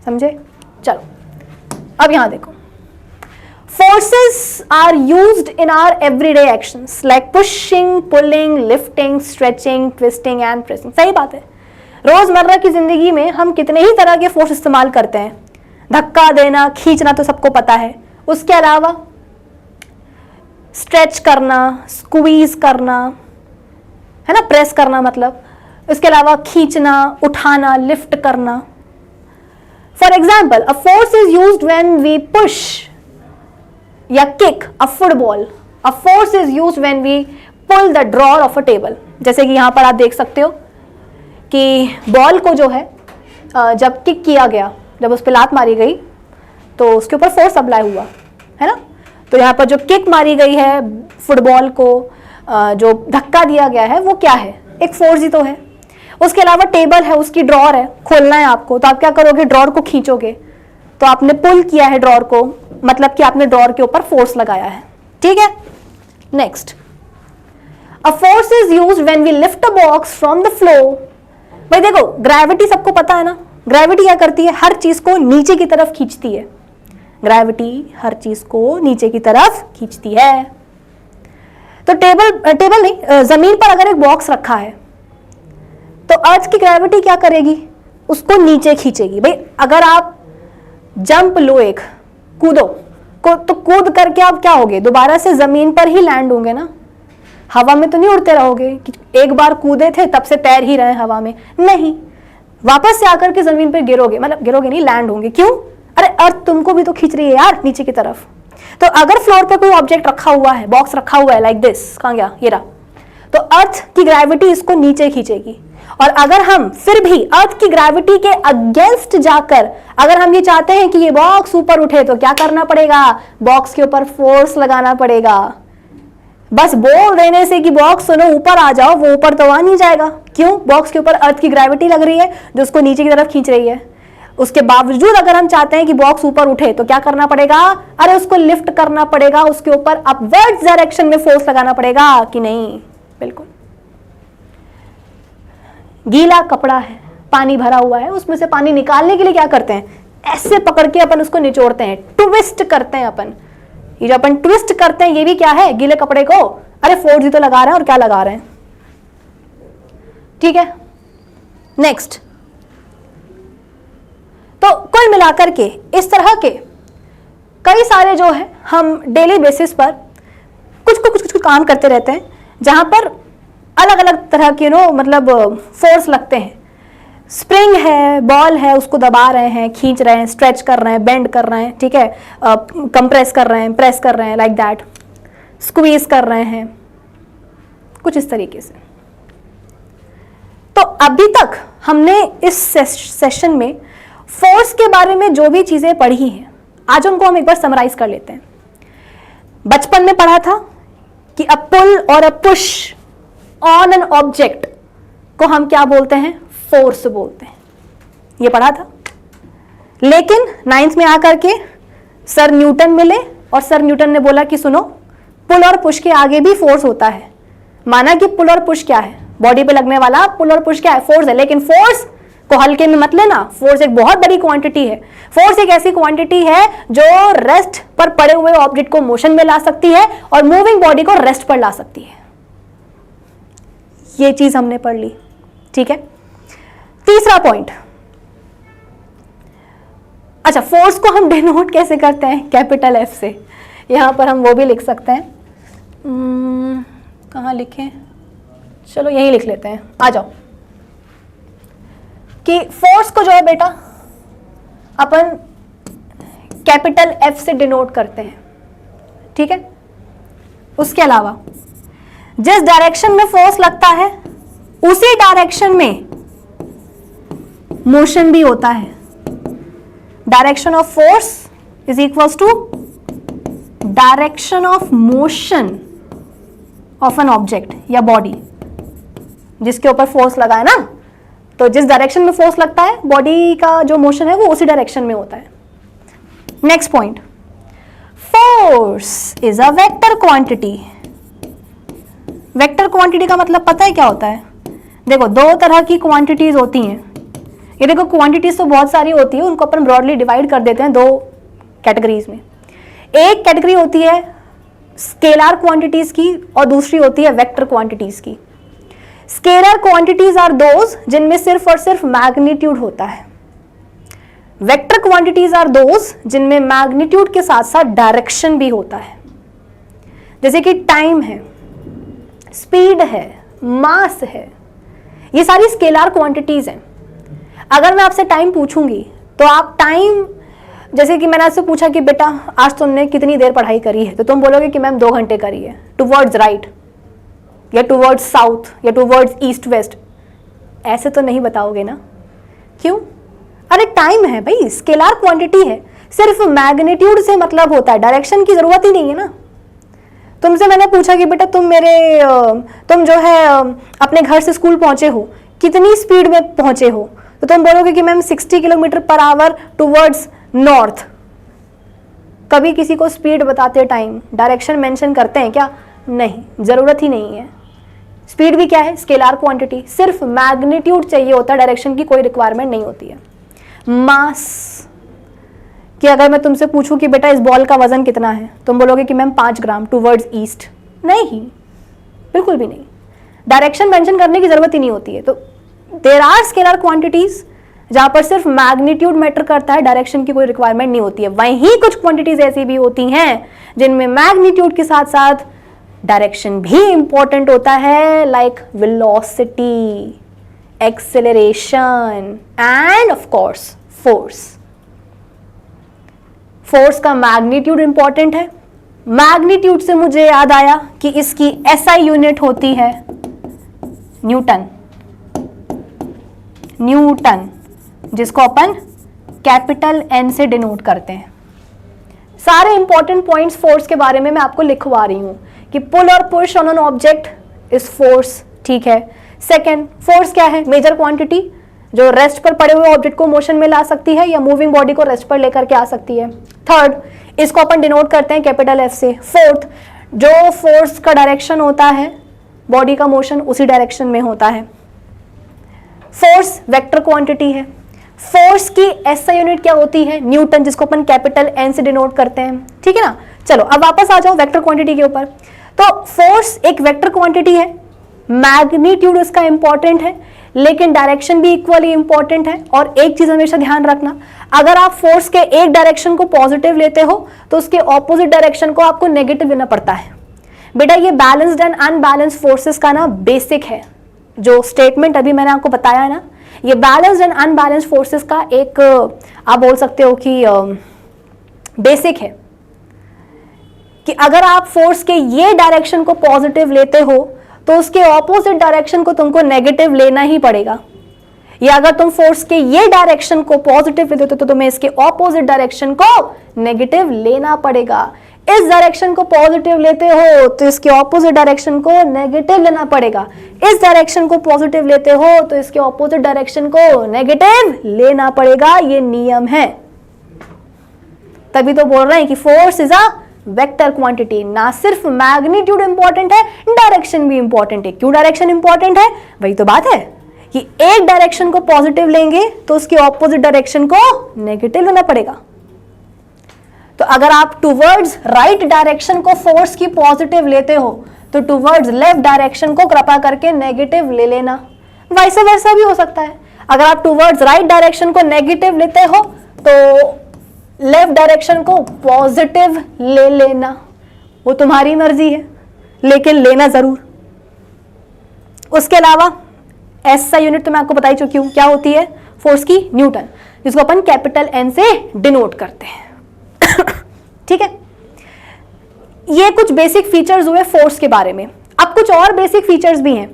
समझे? चलो अब यहां देखो, forces are used in our everyday actions like pushing, pulling, lifting, stretching, twisting and pressing. सही बात है, रोजमर्रा की जिंदगी में हम कितने ही तरह के फोर्स इस्तेमाल करते हैं। धक्का देना, खींचना तो सबको पता है। उसके अलावा स्ट्रेच करना, स्क्वीज करना, है ना, प्रेस करना मतलब। इसके अलावा खींचना, उठाना, लिफ्ट करना। For example, a force is used when we push या kick a football. A force is used when we pull the drawer of a table. जैसे कि यहां पर आप देख सकते हो कि बॉल को जो है जब किक किया गया, जब उस पर लात मारी गई तो उसके ऊपर फोर्स अप्लाई हुआ, है ना। तो यहाँ पर जो किक मारी गई है फुटबॉल को, जो धक्का दिया गया है, वो क्या है? एक फोर्स ही तो है। उसके अलावा टेबल है, उसकी ड्रॉर है, खोलना है आपको, तो आप क्या करोगे? ड्रॉर को खींचोगे। तो आपने पुल किया है ड्रॉर को, मतलब कि आपने ड्रॉर के ऊपर फोर्स लगाया है। ठीक है, next, a force is used when we lift a box from the floor. भाई देखो, ग्रेविटी सबको पता है ना, ग्रेविटी क्या करती है? हर चीज को नीचे की तरफ खींचती है। ग्रेविटी हर चीज को नीचे की तरफ खींचती है। तो टेबल नहीं, जमीन पर अगर एक बॉक्स रखा है तो अर्थ की ग्रेविटी क्या करेगी? उसको नीचे खींचेगी। भाई अगर आप जंप लो, एक कूदो तो कूद करके आप क्या होगे? दोबारा से जमीन पर ही लैंड होंगे ना, हवा में तो नहीं उड़ते रहोगे कि एक बार कूदे थे तब से तैर ही रहे हवा में, नहीं, वापस से आकर के जमीन पर गिरोगे, मतलब गिरोगे नहीं, लैंड होंगे। क्यों? अरे अर्थ तुमको भी तो खींच रही है यार नीचे की तरफ। तो अगर फ्लोर पे कोई ऑब्जेक्ट रखा हुआ है, बॉक्स रखा हुआ है लाइक दिस, कहां गया? ये रहा, तो अर्थ की ग्रेविटी इसको नीचे खींचेगी। और अगर हम फिर भी अर्थ की ग्रेविटी के अगेंस्ट जाकर अगर हम ये चाहते हैं कि ये बॉक्स ऊपर उठे तो क्या करना पड़ेगा? बॉक्स के ऊपर फोर्स लगाना पड़ेगा। बस बोल देने से कि बॉक्स सुनो ऊपर आ जाओ, वो ऊपर तो आ नहीं जाएगा। क्यों? बॉक्स के ऊपर अर्थ की ग्रेविटी लग रही है जो उसको नीचे की तरफ खींच रही है। उसके बावजूद अगर हम चाहते हैं कि बॉक्स ऊपर उठे तो क्या करना पड़ेगा? अरे उसको लिफ्ट करना पड़ेगा, उसके ऊपर अपवर्ड्स डायरेक्शन में फोर्स लगाना पड़ेगा कि नहीं? बिल्कुल। गीला कपड़ा है, पानी भरा हुआ है, उसमें से पानी निकालने के लिए क्या करते हैं? ऐसे पकड़ के अपन उसको निचोड़ते हैं, ट्विस्ट करते हैं अपन। ये जो अपन ट्विस्ट करते हैं ये भी क्या है? गीले कपड़े को अरे फोर्स ही तो लगा रहे हैं, और क्या लगा रहे हैं। ठीक है, नेक्स्ट। तो कुल मिलाकर के इस तरह के कई सारे जो है हम डेली बेसिस पर कुछ काम करते रहते हैं जहां पर अलग अलग तरह के मतलब फोर्स लगते हैं। स्प्रिंग है, बॉल है, उसको दबा रहे हैं, खींच रहे हैं, स्ट्रेच कर रहे हैं, बेंड कर रहे हैं, ठीक है, कंप्रेस कर रहे हैं, प्रेस कर रहे हैं, लाइक दैट, स्क्वीज कर रहे हैं, कुछ इस तरीके से। तो अभी तक हमने इस सेशन में फोर्स के बारे में जो भी चीजें पढ़ी हैं, आज उनको हम एक बार समराइज कर लेते हैं। बचपन में पढ़ा था कि अ पुल और a push on an object को हम क्या बोलते हैं? फोर्स बोलते हैं। ये पढ़ा था। लेकिन 9th में आकर के सर न्यूटन मिले और सर न्यूटन ने बोला कि सुनो, पुल और पुश के आगे भी फोर्स होता है। माना कि पुल और पुश क्या है? बॉडी पे लगने वाला पुल और पुश क्या है? फोर्स है। लेकिन फोर्स को हल्के में मत लेना, फोर्स एक बहुत बड़ी क्वांटिटी है। फोर्स एक ऐसी क्वांटिटी है जो रेस्ट पर पड़े हुए ऑब्जेक्ट को मोशन में ला सकती है और मूविंग बॉडी को रेस्ट पर ला सकती है। ये चीज हमने पढ़ ली। ठीक है। तीसरा पॉइंट, अच्छा फोर्स को हम डिनोट कैसे करते हैं? कैपिटल एफ से। यहां पर हम वो भी लिख सकते हैं, कहाँ लिखें, चलो यही लिख लेते हैं, आ जाओ, कि फोर्स को जो है बेटा अपन कैपिटल एफ से डिनोट करते हैं, ठीक है। उसके अलावा जिस डायरेक्शन में फोर्स लगता है उसी डायरेक्शन में मोशन भी होता है। Direction of force is equals to direction of motion of an object या बॉडी, जिसके ऊपर फोर्स लगा है ना, तो जिस डायरेक्शन में फोर्स लगता है बॉडी का जो मोशन है वो उसी डायरेक्शन में होता है। Next point, force is a vector quantity. Vector quantity का मतलब पता है क्या होता है? देखो, दो तरह की क्वांटिटीज होती हैं। ये देखो, क्वांटिटीज तो बहुत सारी होती है, उनको अपन ब्रॉडली डिवाइड कर देते हैं दो कैटेगरीज में। एक कैटेगरी होती है स्केलर क्वांटिटीज की और दूसरी होती है वेक्टर क्वांटिटीज की। स्केलर क्वांटिटीज आर दोज जिनमें सिर्फ और सिर्फ मैग्नीट्यूड होता है। वेक्टर क्वांटिटीज आर दोज जिनमें मैग्नीट्यूड के साथ साथ डायरेक्शन भी होता है। जैसे कि टाइम है, स्पीड है, मास है, ये सारी स्केलर क्वांटिटीज हैं। अगर मैं आपसे टाइम पूछूंगी तो आप टाइम, जैसे कि मैंने आपसे पूछा कि बेटा आज तुमने कितनी देर पढ़ाई करी है, तो तुम बोलोगे कि मैम 2 घंटे करी है, टुवर्ड्स राइट या टुवर्ड्स साउथ या टुवर्ड्स ईस्ट वेस्ट, ऐसे तो नहीं बताओगे ना। क्यों? अरे टाइम है भाई, स्केलर क्वांटिटी है, सिर्फ मैग्नीट्यूड से मतलब होता है, डायरेक्शन की जरूरत ही नहीं है ना। तुमसे मैंने पूछा कि बेटा तुम जो है अपने घर से स्कूल पहुंचे हो, कितनी स्पीड में पहुंचे हो, तो तुम बोलोगे कि ma'am 60 kilometre per hour towards north. कभी किसी को स्पीड बताते टाइम डायरेक्शन मेंशन करते हैं क्या? नहीं, जरूरत ही नहीं है। स्पीड भी क्या है? स्केलर क्वांटिटी, सिर्फ मैग्नीट्यूड चाहिए होता है, डायरेक्शन की कोई रिक्वायरमेंट नहीं होती है। मास, कि अगर मैं तुमसे पूछूं कि बेटा इस बॉल का वजन कितना है, तुम बोलोगे कि मैम 5 ग्राम टुवर्ड्स ईस्ट। नहीं, बिल्कुल भी नहीं, डायरेक्शन मेंशन करने की जरूरत ही नहीं होती है। तो देयर आर स्केलर क्वांटिटीज जहां पर सिर्फ मैग्नीट्यूड मैटर करता है, डायरेक्शन की कोई रिक्वायरमेंट नहीं होती है। वहीं कुछ क्वांटिटीज ऐसी भी होती हैं जिनमें मैग्नीट्यूड के साथ साथ डायरेक्शन भी इंपॉर्टेंट होता है, like velocity, acceleration end of course force. Force का मैग्नीट्यूड इंपॉर्टेंट है। मैग्नीट्यूड से मुझे याद आया कि इसकी एसआई यूनिट होती है न्यूटन। न्यूटन, जिसको अपन कैपिटल एन से डिनोट करते हैं। सारे इंपॉर्टेंट पॉइंट्स फोर्स के बारे में मैं आपको लिखवा रही हूं कि पुल और push on an object is force, ठीक है। सेकंड, फोर्स क्या है? मेजर क्वांटिटी जो रेस्ट पर पड़े हुए ऑब्जेक्ट को मोशन में ला सकती है या मूविंग बॉडी को रेस्ट पर लेकर के आ सकती है। थर्ड, इसको अपन डिनोट करते हैं कैपिटल एफ से। फोर्थ, जो फोर्स का डायरेक्शन होता है, बॉडी का मोशन उसी डायरेक्शन में होता है। फोर्स वेक्टर क्वांटिटी है। फोर्स की एसआई यूनिट क्या होती है? न्यूटन, जिसको अपन कैपिटल एन से डिनोट करते हैं, ठीक है ना। चलो अब वापस आ जाओ वेक्टर क्वांटिटी के ऊपर। तो फोर्स एक वेक्टर क्वांटिटी है, मैग्नीट्यूड उसका इंपॉर्टेंट है, लेकिन डायरेक्शन भी इक्वली इंपॉर्टेंट है। और एक चीज हमेशा ध्यान रखना, अगर आप फोर्स के एक डायरेक्शन को पॉजिटिव लेते हो तो उसके ऑपोजिट डायरेक्शन को आपको नेगेटिव लेना पड़ता है। बेटा ये बैलेंस्ड एंड अनबैलेंस्ड फोर्सेस का ना बेसिक है, जो स्टेटमेंट अभी मैंने आपको बताया है ना, ये बैलेंस्ड एंड अनबैलेंस्ड फोर्सेस का एक आप बोल सकते हो कि बेसिक है, कि अगर आप फोर्स के ये डायरेक्शन को पॉजिटिव लेते हो तो उसके ऑपोजिट डायरेक्शन को तुमको नेगेटिव लेना ही पड़ेगा, या अगर तुम फोर्स के ये डायरेक्शन को पॉजिटिव लेते हो तो तुम्हें इसके ऑपोजिट डायरेक्शन को नेगेटिव लेना पड़ेगा। इस डायरेक्शन को पॉजिटिव लेते हो तो इसके ऑपोजिट डायरेक्शन को नेगेटिव लेना पड़ेगा, इस डायरेक्शन को पॉजिटिव लेते हो तो इसके ऑपोजिट डायरेक्शन को नेगेटिव लेना पड़ेगा। ये नियम है, तभी तो बोल रहे हैं कि force is a vector quantity. ना सिर्फ मैग्नीट्यूड इंपॉर्टेंट है, डायरेक्शन भी इंपॉर्टेंट है। क्यों डायरेक्शन इंपॉर्टेंट है? वही तो बात है कि एक डायरेक्शन को पॉजिटिव लेंगे तो उसके ऑपोजिट डायरेक्शन को नेगेटिव लेना पड़ेगा। तो अगर आप टुवर्ड्स राइट डायरेक्शन को फोर्स की पॉजिटिव लेते हो तो टुवर्ड्स लेफ्ट डायरेक्शन को कृपा करके नेगेटिव ले लेना। वाइस वर्सा भी हो सकता है। अगर आप टूवर्ड्स राइट डायरेक्शन को नेगेटिव लेते हो तो लेफ्ट डायरेक्शन को पॉजिटिव ले लेना, वो तुम्हारी मर्जी है, लेकिन लेना जरूर। उसके अलावा एस सा यूनिट तो मैं आपको बता ही चुकी हूं, क्या होती है? फोर्स की न्यूटन, जिसको अपन कैपिटल एन से डिनोट करते हैं। ठीक है, ये कुछ बेसिक फीचर्स हुए फोर्स के बारे में। अब कुछ और बेसिक फीचर्स भी हैं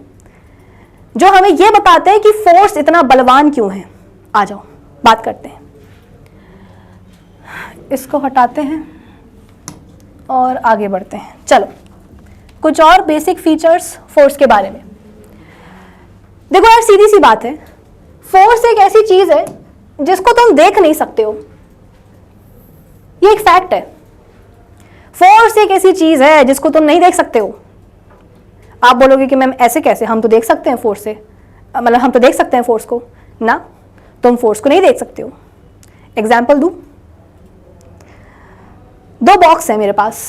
जो हमें यह बताते हैं कि फोर्स इतना बलवान क्यों है। आ जाओ बात करते हैं। इसको हटाते हैं और आगे बढ़ते हैं। चलो, कुछ और बेसिक फीचर्स फोर्स के बारे में। देखो यार, सीधी सी बात है, फोर्स एक ऐसी चीज है जिसको तुम देख नहीं सकते हो, ये एक फैक्ट है। फोर्स एक ऐसी चीज है जिसको तुम नहीं देख सकते हो। आप बोलोगे कि मैम ऐसे कैसे, हम तो देख सकते हैं फोर्स से, मतलब हम तो देख सकते हैं फोर्स को ना, तुम फोर्स को नहीं देख सकते हो। एग्जाम्पल दूं, दो बॉक्स है मेरे पास,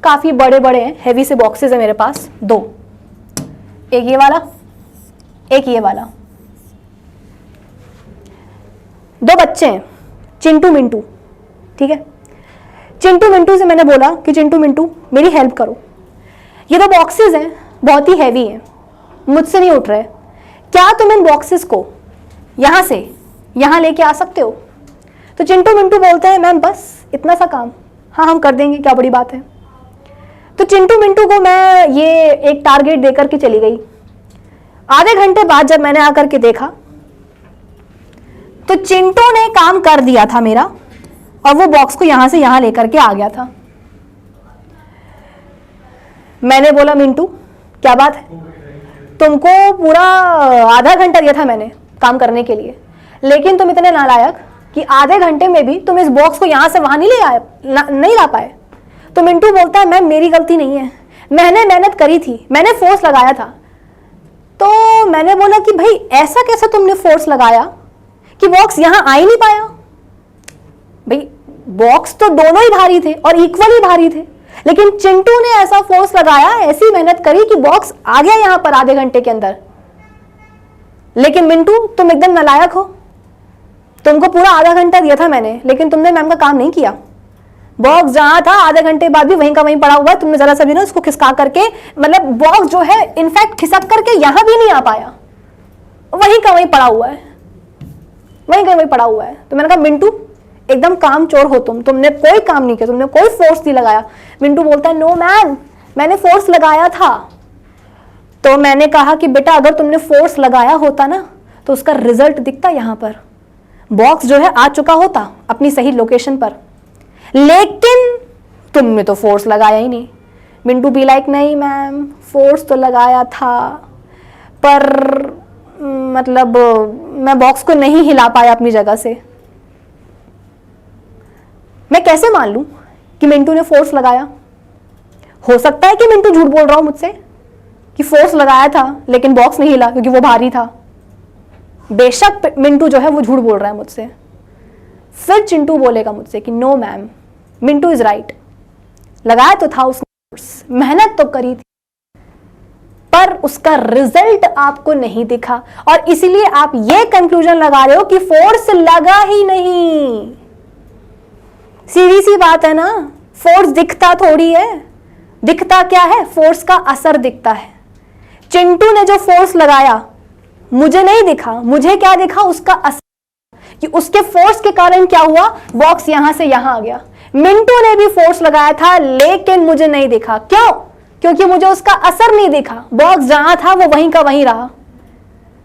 काफी बड़े बड़े हैं, हैवी से बॉक्सेस है मेरे पास दो, एक ये वाला एक ये वाला। दो बच्चे हैं, चिंटू मिंटू, ठीक है। चिंटू मिंटू से मैंने बोला कि चिंटू मिंटू मेरी हेल्प करो, ये दो बॉक्सेस हैं, बहुत ही हैवी हैं, मुझसे नहीं उठ रहे, क्या तुम इन बॉक्सेस को यहां से यहां लेके आ सकते हो? तो चिंटू मिंटू बोलते हैं मैम बस इतना सा काम, हाँ हम कर देंगे, क्या बड़ी बात है। तो चिंटू मिंटू को मैं ये एक टारगेट देकर के चली गई। आधे घंटे बाद जब मैंने आकर के देखा तो चिंटू ने काम कर दिया था मेरा, और वो बॉक्स को यहां से यहां लेकर के आ गया था। मैंने बोला मिंटू क्या बात है, तुमको पूरा आधा घंटा दिया था मैंने काम करने के लिए, लेकिन तुम इतने नालायक कि आधे घंटे में भी तुम इस बॉक्स को यहां से वहां नहीं ला पाए। तो मिंटू बोलता है मैम मेरी गलती नहीं है, मैंने मेहनत करी थी, मैंने फोर्स लगाया था। तो मैंने बोला कि भाई ऐसा कैसा तुमने फोर्स लगाया कि बॉक्स यहां आ ही नहीं पाया? भाई बॉक्स तो दोनों ही भारी थे और इक्वली भारी थे, लेकिन चिंटू ने ऐसा फोर्स लगाया, ऐसी मेहनत करी कि बॉक्स आ गया यहां पर आधे घंटे के अंदर। लेकिन मिंटू तुम एकदम नालायक हो, तुमको पूरा आधा घंटा दिया था मैंने, लेकिन तुमने मैम का काम नहीं किया। बॉक्स जहां था आधे घंटे बाद भी वहीं का वहीं पड़ा हुआ है, तुमने जरा सा भी ना उसको खिसका करके, मतलब बॉक्स जो है इनफैक्ट खिसक करके यहां भी नहीं आ पाया, वहीं का वहीं पड़ा हुआ है, वहीं का वहीं पड़ा हुआ है। तो मैंने कहा मिंटू एकदम काम चोर हो तुमने कोई काम नहीं किया, तुमने कोई फोर्स नहीं लगाया। मिंटू बोलता है नो मैम मैंने फोर्स लगाया था। तो मैंने कहा कि बेटा अगर तुमने फोर्स लगाया होता ना तो उसका रिजल्ट दिखता, यहां पर बॉक्स जो है आ चुका होता अपनी सही लोकेशन पर, लेकिन तुमने तो फोर्स लगाया ही नहीं। मिंटू बी लाइक नहीं मैम फोर्स तो लगाया था, पर मतलब मैं बॉक्स को नहीं हिला पाया अपनी जगह से। मैं कैसे मान लूं कि मिंटू ने फोर्स लगाया? हो सकता है कि मिंटू झूठ बोल रहा हो मुझसे कि फोर्स लगाया था लेकिन बॉक्स नहीं हिला क्योंकि वो भारी था। बेशक मिंटू जो है वो झूठ बोल रहा है मुझसे। फिर चिंटू बोलेगा मुझसे कि no ma'am Mintu is right, लगाया तो था उसने फोर्स, मेहनत तो करी थी, पर उसका रिजल्ट आपको नहीं दिखा, और इसीलिए आप ये कंक्लूजन लगा रहे हो कि फोर्स लगा ही नहीं। सीधी सी बात है ना, फोर्स दिखता थोड़ी है, दिखता क्या है? फोर्स का असर दिखता है। चिंटू ने जो फोर्स लगाया मुझे नहीं दिखा, मुझे क्या दिखा? उसका असर, कि उसके फोर्स के कारण क्या हुआ, बॉक्स यहां से यहां आ गया। मिंटू ने भी फोर्स लगाया था लेकिन मुझे नहीं दिखा, क्यों? क्योंकि मुझे उसका असर नहीं दिखा, बॉक्स जहां था वो वहीं का वहीं रहा,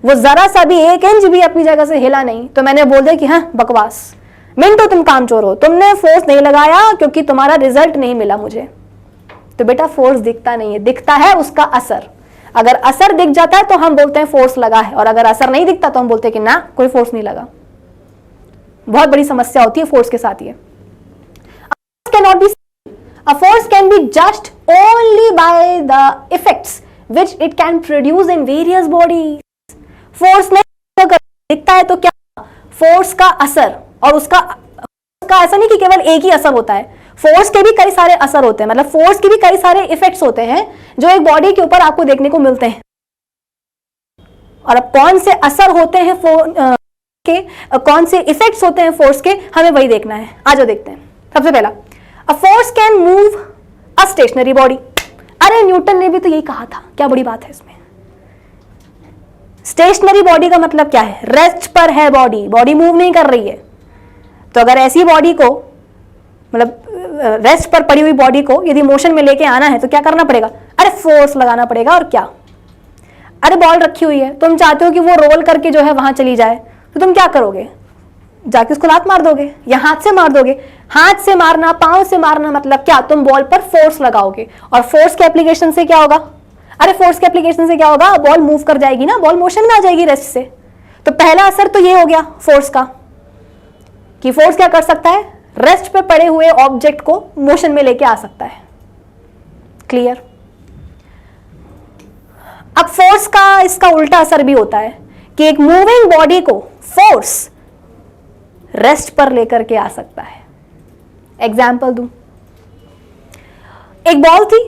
वो जरा सा भी 1 इंच भी अपनी जगह से हिला नहीं। तो मैंने बोल दिया कि हाँ बकवास, मिंटू तुम कामचोर हो, तुमने फोर्स नहीं लगाया क्योंकि तुम्हारा रिजल्ट नहीं मिला मुझे। तो बेटा फोर्स दिखता नहीं है, दिखता है उसका असर। अगर असर दिख जाता है तो हम बोलते हैं फोर्स लगा है, और अगर असर नहीं दिखता तो हम बोलते हैं कि ना कोई फोर्स नहीं लगा। बहुत बड़ी समस्या होती है फोर्स के साथ ये। Cannot be seen. A force can be judged only by the effects which it can produce in various bodies. Force नहीं दिखता है तो क्या? फोर्स का असर, और उसका ऐसा नहीं कि केवल एक ही असर होता है, फोर्स के भी कई सारे असर होते हैं, मतलब फोर्स के भी कई सारे इफेक्ट्स होते हैं जो एक बॉडी के ऊपर आपको देखने को मिलते हैं। और अब कौन से असर होते हैं कौन से इफेक्ट्स होते हैं फोर्स के, हमें वही देखना है। आ जाओ देखते हैं। सबसे पहला, a force can move a stationary body. अरे न्यूटन ने भी तो यही कहा था, क्या बड़ी बात है इसमें। स्टेशनरी बॉडी का मतलब क्या है, रेस्ट पर है बॉडी, बॉडी मूव नहीं कर रही है। तो अगर ऐसी बॉडी को, मतलब रेस्ट पर पड़ी हुई बॉडी को यदि मोशन में लेके आना है तो क्या करना पड़ेगा, अरे फोर्स लगाना पड़ेगा। और क्या, अरे बॉल रखी हुई है, तुम चाहते हो कि वो रोल करके जो है वहां चली जाए, तो तुम क्या करोगे, जाके उसको लात मार दोगे या हाथ से मार दोगे। हाथ से मारना, पांव से मारना मतलब क्या, तुम बॉल पर फोर्स लगाओगे। और फोर्स के एप्लीकेशन से क्या होगा, अरे फोर्स के एप्लीकेशन से क्या होगा, बॉल मूव कर जाएगी ना, बॉल मोशन में आ जाएगी रेस्ट से। तो पहला असर तो ये हो गया फोर्स का, कि फोर्स क्या कर सकता है, रेस्ट पे पड़े हुए ऑब्जेक्ट को मोशन में लेके आ सकता है। क्लियर। अब फोर्स का इसका उल्टा असर भी होता है कि एक मूविंग बॉडी को फोर्स रेस्ट पर लेकर के आ सकता है। एग्जाम्पल दूं, एक बॉल थी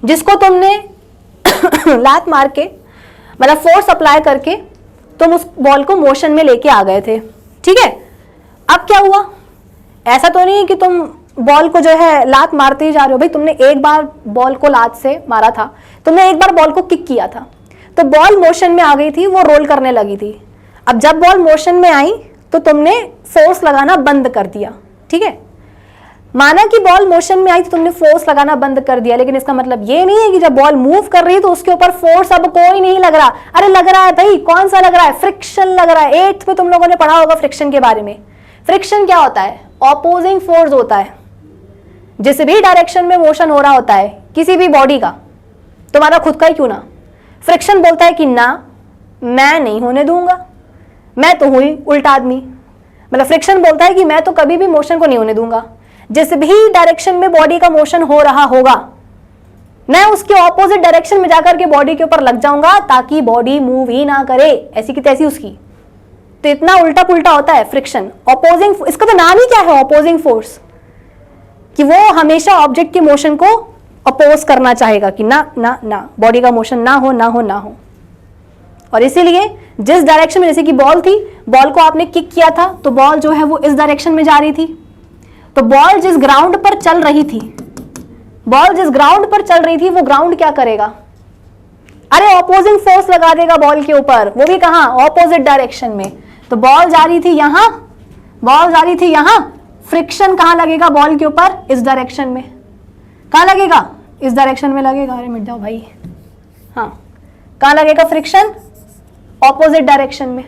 जिसको तुमने लात मार के, मतलब फोर्स अप्लाई करके तुम उस बॉल को मोशन में लेके आ गए थे, ठीक है। अब क्या हुआ, ऐसा तो नहीं कि तुम बॉल को जो है लात मारते ही जा रहे हो, भाई तुमने एक बार बॉल को लात से मारा था, तुमने एक बार बॉल को किक किया था, तो बॉल मोशन में आ गई थी, वो रोल करने लगी थी। अब जब बॉल मोशन में आई तो तुमने फोर्स लगाना बंद कर दिया, ठीक है। माना कि बॉल मोशन में आई तो तुमने फोर्स लगाना बंद कर दिया, लेकिन इसका मतलब ये नहीं है कि जब बॉल मूव कर रही है तो उसके ऊपर फोर्स अब कोई नहीं लग रहा। अरे लग रहा है भाई, कौन सा लग रहा है, फ्रिक्शन लग रहा है। 8th में तुम लोगों ने पढ़ा होगा फ्रिक्शन के बारे में। फ्रिक्शन क्या होता है, ऑपोजिंग फोर्स होता है। जिस भी डायरेक्शन में मोशन हो रहा होता है किसी भी बॉडी का, तुम्हारा खुद का ही क्यों ना, फ्रिक्शन बोलता है कि ना, मैं नहीं होने दूंगा, मैं तो हुई उल्टा आदमी। मतलब फ्रिक्शन बोलता है कि मैं तो कभी भी मोशन को नहीं होने दूंगा। जिस भी डायरेक्शन में बॉडी का मोशन हो रहा होगा, मैं उसके ऑपोजिट डायरेक्शन में जाकर के बॉडी के ऊपर लग जाऊंगा ताकि बॉडी मूव ही ना करे, ऐसी की तैसी उसकी। तो इतना उल्टा पुल्टा होता है फ्रिक्शन। ऑपोजिंग, इसका तो नाम ही क्या है, ऑपोजिंग फोर्स, कि वो हमेशा ऑब्जेक्ट के मोशन को अपोज करना चाहेगा कि ना ना ना, बॉडी का मोशन ना हो ना हो ना हो। और इसीलिए जिस डायरेक्शन में, जैसे कि बॉल थी, बॉल को आपने किक किया था तो बॉल जो है वो इस डायरेक्शन में जा रही थी। तो बॉल जिस ग्राउंड पर चल रही थी, बॉल जिस ग्राउंड पर चल रही थी, वो ग्राउंड क्या करेगा, अरे ऑपोजिंग फोर्स लगा देगा बॉल के ऊपर, वो भी कहां, ऑपोजिट डायरेक्शन में। तो बॉल जा रही थी यहां, बॉल जा रही थी यहां, फ्रिक्शन कहां लगेगा बॉल के ऊपर, इस डायरेक्शन में। कहां लगेगा, इस डायरेक्शन में लगेगा। अरे मिट जाओ भाई, हाँ, कहां लगेगा फ्रिक्शन, ऑपोजिट डायरेक्शन में।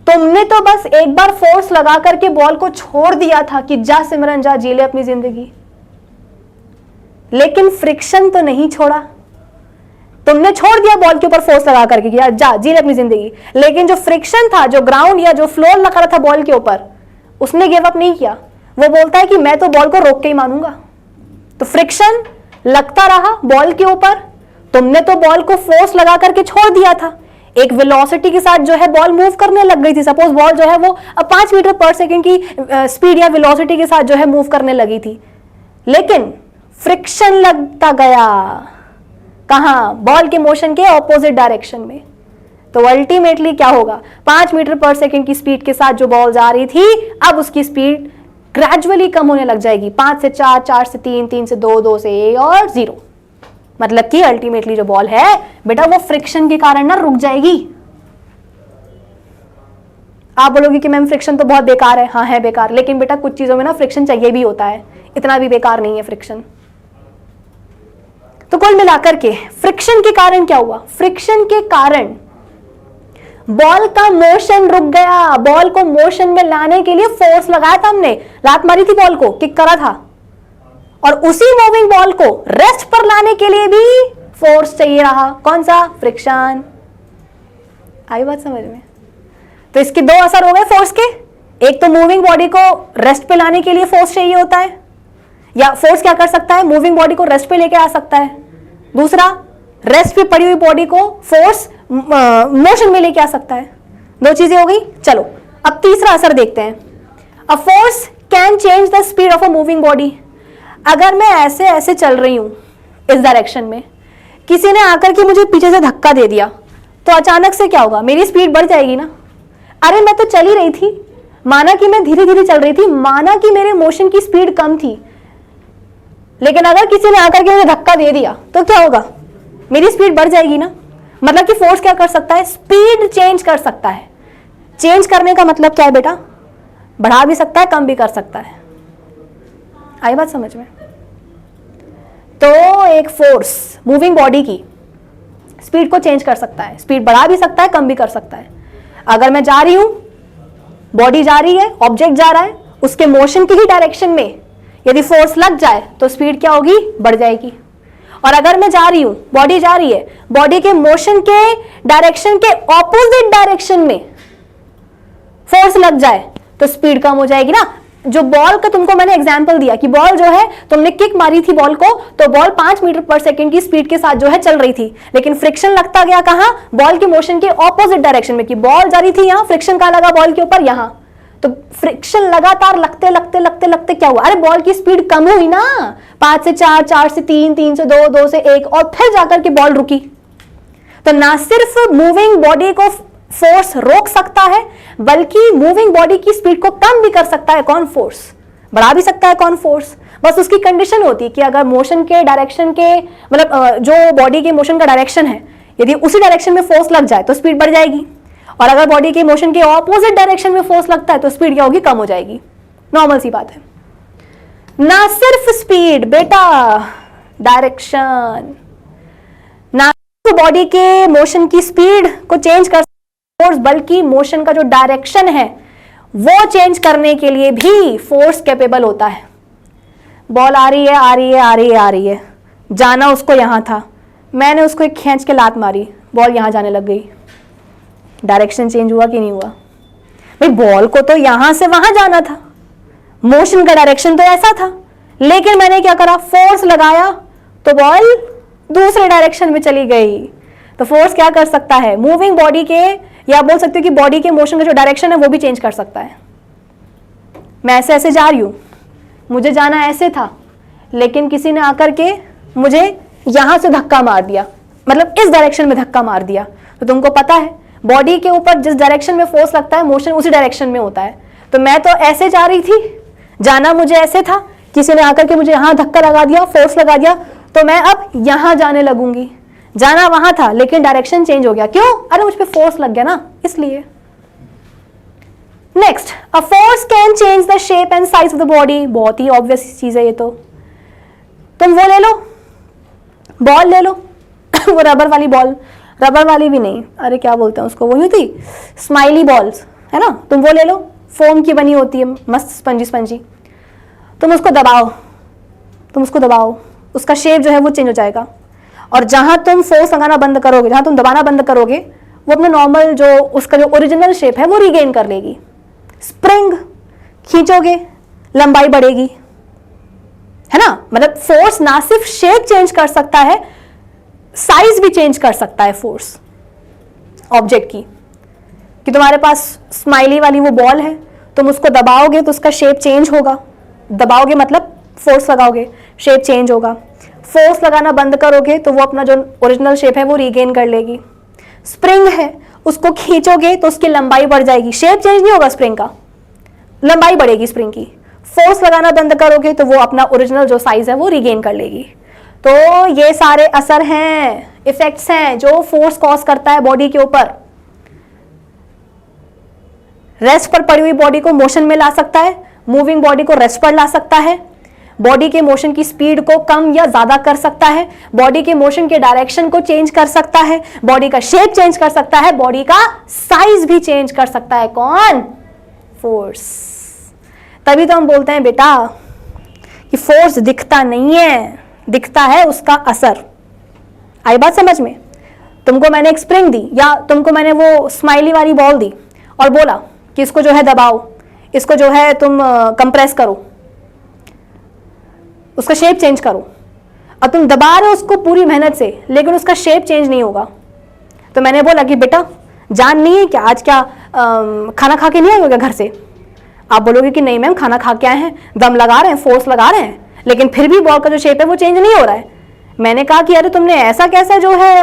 तुमने तो बस एक बार फोर्स लगा करके बॉल को छोड़ दिया था कि जा सिमरन जा, जी ले अपनी जिंदगी, लेकिन फ्रिक्शन तो नहीं छोड़ा। तुमने छोड़ दिया बॉल के ऊपर फोर्स लगा करके, यार जा जी ले अपनी जिंदगी, लेकिन जो फ्रिक्शन था, जो ग्राउंड या जो फ्लोर लगा रहा था बॉल के ऊपर, उसने गिव अप नहीं किया। वो बोलता है कि मैं तो बॉल को रोक के ही मानूंगा। तो फ्रिक्शन लगता रहा बॉल के ऊपर, तुमने तो बॉल को फोर्स लगा करके छोड़ दिया था, एक वेलोसिटी के साथ जो है बॉल मूव करने लग गई थी। सपोज बॉल जो है वो 5 मीटर पर सेकंड की स्पीड या वेलोसिटी के साथ जो है मूव करने लगी थी, लेकिन फ्रिक्शन लगता गया कहां, बॉल के मोशन के ऑपोजिट डायरेक्शन में। तो अल्टीमेटली क्या होगा, 5 मीटर पर सेकंड की स्पीड के साथ जो बॉल जा रही थी, अब उसकी स्पीड ग्रेजुअली कम होने लग जाएगी, 5 से 4, 4 से 3, 3 से 2, 2 से 1 और 0। मतलब कि अल्टीमेटली जो बॉल है बेटा, वो फ्रिक्शन के कारण ना रुक जाएगी। आप बोलोगे कि मैम फ्रिक्शन तो बहुत बेकार है, हाँ है बेकार, लेकिन बेटा कुछ चीजों में ना फ्रिक्शन चाहिए भी होता है, इतना भी बेकार नहीं है फ्रिक्शन। तो कुल मिलाकर के फ्रिक्शन के कारण क्या हुआ, फ्रिक्शन के कारण बॉल का मोशन रुक गया। बॉल को मोशन में लाने के लिए फोर्स लगाया था हमने, लात मारी थी बॉल को, किक करा था, और उसी मूविंग बॉल को रेस्ट पर लाने के लिए भी फोर्स चाहिए रहा। कौन सा, फ्रिक्शन। आई बात समझ में। तो इसके 2 असर हो गए फोर्स के, एक तो मूविंग बॉडी को रेस्ट पे लाने के लिए फोर्स चाहिए होता है, या फोर्स क्या कर सकता है, मूविंग बॉडी को रेस्ट पे लेके आ सकता है। दूसरा, रेस्ट पे पड़ी हुई बॉडी को फोर्स मोशन में लेके आ सकता है। 2 चीजें हो गई। चलो अब तीसरा असर देखते हैं। अ force can change the speed of a moving body. अगर मैं ऐसे ऐसे चल रही हूं इस डायरेक्शन में, किसी ने आकर के मुझे पीछे से धक्का दे दिया, तो अचानक से क्या होगा, मेरी स्पीड बढ़ जाएगी ना। अरे मैं तो चल ही रही थी, माना कि मैं धीरे धीरे चल रही थी, माना कि मेरे मोशन की स्पीड कम थी, लेकिन अगर किसी ने आकर के मुझे धक्का दे दिया तो क्या होगा, मेरी स्पीड बढ़ जाएगी ना। मतलब कि फोर्स क्या कर सकता है, स्पीड चेंज कर सकता है। चेंज करने का मतलब क्या है बेटा, बढ़ा भी सकता है, कम भी कर सकता है। आई बात समझ में? तो एक फोर्स मूविंग बॉडी की स्पीड को चेंज कर सकता है, स्पीड बढ़ा भी सकता है, कम भी कर सकता है। अगर मैं जा रही हूं, बॉडी जा रही है, ऑब्जेक्ट जा रहा है, उसके मोशन की ही डायरेक्शन में यदि फोर्स लग जाए तो स्पीड क्या होगी, बढ़ जाएगी। और अगर मैं जा रही हूं, बॉडी जा रही है, बॉडी के मोशन के डायरेक्शन के ऑपोजिट डायरेक्शन में फोर्स लग जाए तो स्पीड कम हो जाएगी ना। जो बॉल का तुमको मैंने एग्जांपल दिया कि बॉल जो है, तुमने किक मारी थी बॉल को, तो बॉल 5 मीटर पर सेकंड की स्पीड के साथ जो है चल रही थी, लेकिन फ्रिक्शन लगता गया कहां, बॉल के मोशन के ऑपोजिट डायरेक्शन में। कि बॉल जा रही थी यहां, फ्रिक्शन कहां लगा, बॉल के ऊपर, यहां। तो फ्रिक्शन लगातार लगते लगते लगते लगते क्या हुआ, अरे बॉल की स्पीड कम हुई ना, 5 से 4, 4 से 3, 3 से 2, 2 से 1, और फिर जाकर के बॉल रुकी। तो ना सिर्फ मूविंग बॉडी को फोर्स रोक सकता है, बल्कि मूविंग बॉडी की स्पीड को कम भी कर सकता है कौन, फोर्स। बढ़ा भी सकता है कौन, फोर्स। बस उसकी कंडीशन होती है कि अगर मोशन के डायरेक्शन के, मतलब जो बॉडी के मोशन का डायरेक्शन है, यदि उसी डायरेक्शन में फोर्स लग जाए तो स्पीड बढ़ जाएगी, और अगर बॉडी के मोशन के ऑपोजिट डायरेक्शन में फोर्स लगता है तो स्पीड क्या होगी, कम हो जाएगी। नॉर्मल सी बात है। ना सिर्फ स्पीड बेटा, डायरेक्शन, ना बॉडी के मोशन की स्पीड को चेंज कर फोर्स, बल्कि मोशन का जो डायरेक्शन है वो चेंज करने के लिए भी फोर्स कैपेबल होता है। बॉल आ रही है, आ रही है, आ रही है, आ रही है, जाना उसको यहां था, मैंने उसको एक खींच के लात मारी, बॉल यहां जाने लग गई। डायरेक्शन चेंज हुआ कि नहीं हुआ भाई? बॉल को तो यहां से वहां जाना था, मोशन का डायरेक्शन तो ऐसा था, लेकिन मैंने क्या करा, फोर्स लगाया तो बॉल दूसरे डायरेक्शन में चली गई। तो फोर्स क्या कर सकता है, मूविंग बॉडी के, या बोल सकते हो कि बॉडी के मोशन का जो डायरेक्शन है वो भी चेंज कर सकता है। मैं ऐसे ऐसे जा रही हूं, मुझे जाना ऐसे था, लेकिन किसी ने आकर के मुझे यहां से धक्का मार दिया, मतलब इस डायरेक्शन में धक्का मार दिया। तो तुमको पता है बॉडी के ऊपर जिस डायरेक्शन में फोर्स लगता है, मोशन उसी डायरेक्शन में होता है। तो मैं तो ऐसे जा रही थी, जाना मुझे ऐसे था, किसी ने आकर के मुझे यहां धक्का लगा दिया, फोर्स लगा दिया, तो मैं अब यहां जाने लगूंगी। जाना वहां था लेकिन डायरेक्शन चेंज हो गया, क्यों, अरे मुझ पे फोर्स लग गया ना, इसलिए। Next, a force can change the shape and size of the body. बहुत ही ऑब्वियस चीज है ये तो। तुम वो ले लो, बॉल ले लो वो रबर वाली बॉल, रबर वाली भी नहीं, अरे क्या बोलते हैं उसको, वो यूं थी स्माइली बॉल्स, है ना, तुम वो ले लो, फोम की बनी होती है, मस्त स्पंजी स्पंजी। तुम उसको दबाओ, तुम उसको दबाओ, उसका शेप जो है वो चेंज हो जाएगा, और जहां तुम फोर्स लगाना बंद करोगे, जहां तुम दबाना बंद करोगे, वो अपना नॉर्मल जो उसका जो ओरिजिनल शेप है वो रिगेन कर लेगी। स्प्रिंग खींचोगे, लंबाई बढ़ेगी, है ना। मतलब फोर्स ना सिर्फ शेप चेंज कर सकता है, साइज भी चेंज कर सकता है फोर्स ऑब्जेक्ट की। कि तुम्हारे पास स्माइली वाली वो बॉल है, तुम उसको दबाओगे तो उसका शेप चेंज होगा, दबाओगे मतलब फोर्स लगाओगे, शेप चेंज होगा। फोर्स लगाना बंद करोगे तो वो अपना जो ओरिजिनल शेप है वो रीगेन कर लेगी। स्प्रिंग है, उसको खींचोगे तो उसकी लंबाई बढ़ जाएगी, शेप चेंज नहीं होगा स्प्रिंग का, लंबाई बढ़ेगी स्प्रिंग की। फोर्स लगाना बंद करोगे तो वो अपना ओरिजिनल जो साइज है वो रीगेन कर लेगी। तो ये सारे असर हैं, इफेक्ट्स हैं जो फोर्स कॉज करता है बॉडी के ऊपर। रेस्ट पर पड़ी हुई बॉडी को मोशन में ला सकता है, मूविंग बॉडी को रेस्ट पर ला सकता है, बॉडी के मोशन की स्पीड को कम या ज्यादा कर सकता है, बॉडी के मोशन के डायरेक्शन को चेंज कर सकता है, बॉडी का शेप चेंज कर सकता है, बॉडी का साइज भी चेंज कर सकता है। कौन? फोर्स। तभी तो हम बोलते हैं बेटा कि फोर्स दिखता नहीं है, दिखता है उसका असर। आई बात समझ में? तुमको मैंने एक स्प्रिंग दी या तुमको मैंने वो स्माइली वाली बॉल दी और बोला कि इसको जो है दबाओ, इसको जो है तुम कंप्रेस करो, उसका शेप चेंज करो, और तुम दबा रहे हो उसको पूरी मेहनत से, लेकिन उसका शेप चेंज नहीं होगा। तो मैंने बोला कि बेटा जान नहीं है क्या, आज क्या खाना खा के नहीं आए हो क्या घर से? आप बोलोगे कि नहीं मैम खाना खा के आए हैं, दम लगा रहे हैं, फोर्स लगा रहे हैं, लेकिन फिर भी बॉल का जो शेप है वो चेंज नहीं हो रहा है। मैंने कहा कि अरे तुमने ऐसा कैसा जो है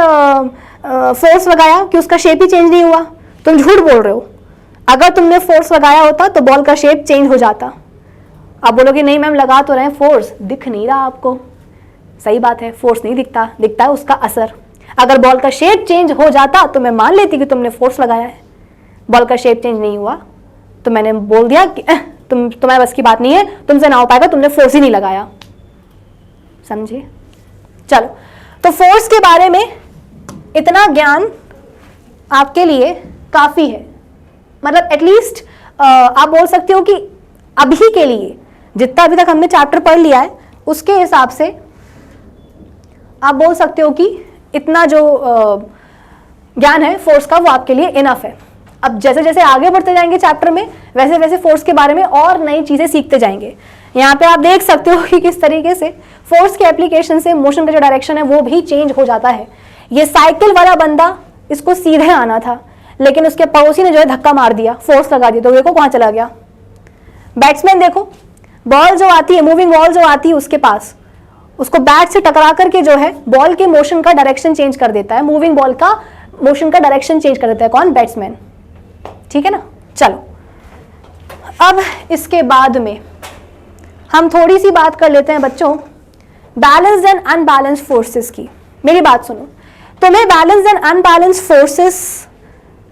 फोर्स लगाया कि उसका शेप ही चेंज नहीं हुआ, तुम झूठ बोल रहे हो। अगर तुमने फोर्स लगाया होता तो बॉल का शेप चेंज हो जाता। आप बोलोगे नहीं मैम लगा तो रहे हैं, फोर्स दिख नहीं रहा आपको। सही बात है, फोर्स नहीं दिखता, दिखता है उसका असर। अगर बॉल का शेप चेंज हो जाता तो मैं मान लेती कि तुमने फोर्स लगाया है। बॉल का शेप चेंज नहीं हुआ तो मैंने बोल दिया कि तुम्हारे बस की बात नहीं है, तुमसे ना हो पाएगा, तुमने फोर्स ही नहीं लगाया। समझे? चलो, तो फोर्स के बारे में इतना ज्ञान आपके लिए काफी है। मतलब एटलीस्ट आप बोल सकते हो कि अभी के लिए जितना अभी तक हमने चैप्टर पढ़ लिया है उसके हिसाब से आप बोल सकते हो कि इतना जो ज्ञान है फोर्स का वो आपके लिए इनफ है। अब जैसे जैसे आगे बढ़ते जाएंगे चैप्टर में वैसे वैसे फोर्स के बारे में और नई चीजें सीखते जाएंगे। यहाँ पे आप देख सकते हो कि किस तरीके से फोर्स के एप्लीकेशन से मोशन का जो डायरेक्शन है वो भी चेंज हो जाता है। ये साइकिल वाला बंदा, इसको सीधे आना था लेकिन उसके पड़ोसी ने जो है धक्का मार दिया, फोर्स लगा दिया, तो देखो कहाँ चला गया। बैट्समैन देखो, बॉल जो आती है, मूविंग बॉल जो आती है उसके पास, उसको बैट से टकरा करके जो है बॉल के मोशन का डायरेक्शन चेंज कर देता है, मूविंग बॉल का मोशन का डायरेक्शन चेंज कर देता है कौन? बैट्समैन। ठीक है ना? चलो, अब इसके बाद में हम थोड़ी सी बात कर लेते हैं बच्चों बैलेंस्ड एंड अनबैलेंस्ड फोर्सेस की। मेरी बात सुनो, तुम्हें बैलेंस्ड एंड अनबैलेंस्ड फोर्सेस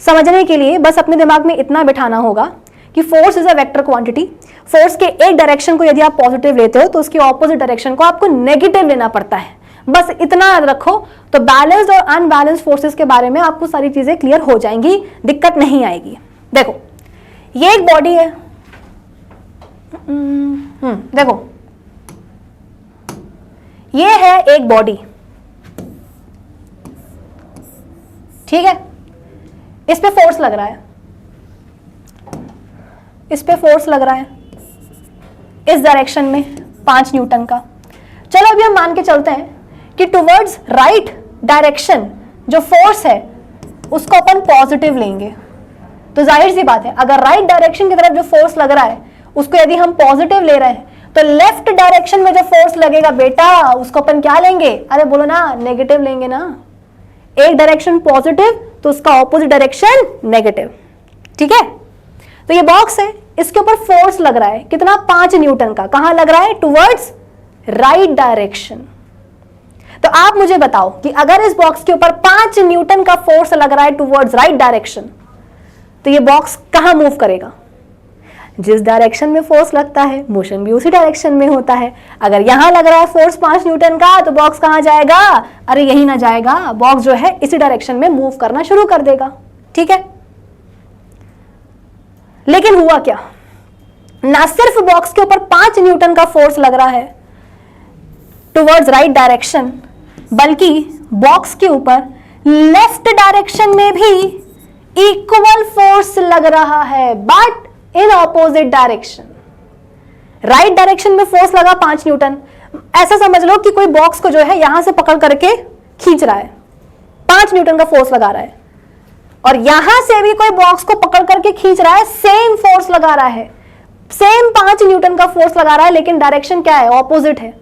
समझने के लिए बस अपने दिमाग में इतना बिठाना होगा कि force is a vector quantity. Force के एक डायरेक्शन को यदि आप पॉजिटिव लेते हो तो उसके ऑपोजिट डायरेक्शन को आपको नेगेटिव लेना पड़ता है। बस इतना याद रखो, तो बैलेंस्ड और अनबैलेंस्ड फोर्सेस के बारे में आपको सारी चीजें क्लियर हो जाएंगी, दिक्कत नहीं आएगी। देखो, ये एक बॉडी है, देखो ये है एक बॉडी, ठीक है? इस पे फोर्स लग रहा है, इस पे फोर्स लग रहा है इस डायरेक्शन में 5 न्यूटन का। चलो अभी हम मान के चलते हैं कि टुवर्ड्स राइट डायरेक्शन जो फोर्स है उसको अपन पॉजिटिव लेंगे। तो जाहिर सी बात है, अगर राइट डायरेक्शन की तरफ जो फोर्स लग रहा है उसको यदि हम पॉजिटिव ले रहे हैं तो लेफ्ट डायरेक्शन में जो फोर्स लगेगा बेटा उसको अपन क्या लेंगे? अरे बोलो ना, नेगेटिव लेंगे ना। एक डायरेक्शन पॉजिटिव तो उसका ऑपोजिट डायरेक्शन नेगेटिव। ठीक है? तो ये बॉक्स है, इसके ऊपर फोर्स लग रहा है कितना? 5 न्यूटन का। कहां लग रहा है? Towards right direction. तो आप मुझे बताओ कि अगर इस बॉक्स के ऊपर 5 न्यूटन का फोर्स लग रहा है टुवर्ड्स राइट डायरेक्शन तो ये बॉक्स कहां मूव करेगा? जिस डायरेक्शन में फोर्स लगता है मोशन भी उसी डायरेक्शन में होता है। अगर यहां लग रहा है फोर्स 5 न्यूटन का तो बॉक्स कहां जाएगा? अरे यही ना जाएगा, बॉक्स जो है इसी डायरेक्शन में मूव करना शुरू कर देगा। ठीक है? लेकिन हुआ क्या? ना सिर्फ बॉक्स के ऊपर 5 न्यूटन का फोर्स लग रहा है टुवर्ड्स राइट डायरेक्शन, बल्कि बॉक्स के ऊपर लेफ्ट डायरेक्शन में भी इक्वल फोर्स लग रहा है, but in opposite direction. Right direction में फोर्स लगा 5 न्यूटन। ऐसा समझ लो कि कोई बॉक्स को जो है यहां से पकड़ करके खींच रहा है, 5 न्यूटन का फोर्स लगा रहा है, और यहां से भी कोई बॉक्स को पकड़ करके खींच रहा है, सेम फोर्स लगा रहा है, सेम 5 न्यूटन का फोर्स लगा रहा है, लेकिन डायरेक्शन क्या है? ऑपोजिट है।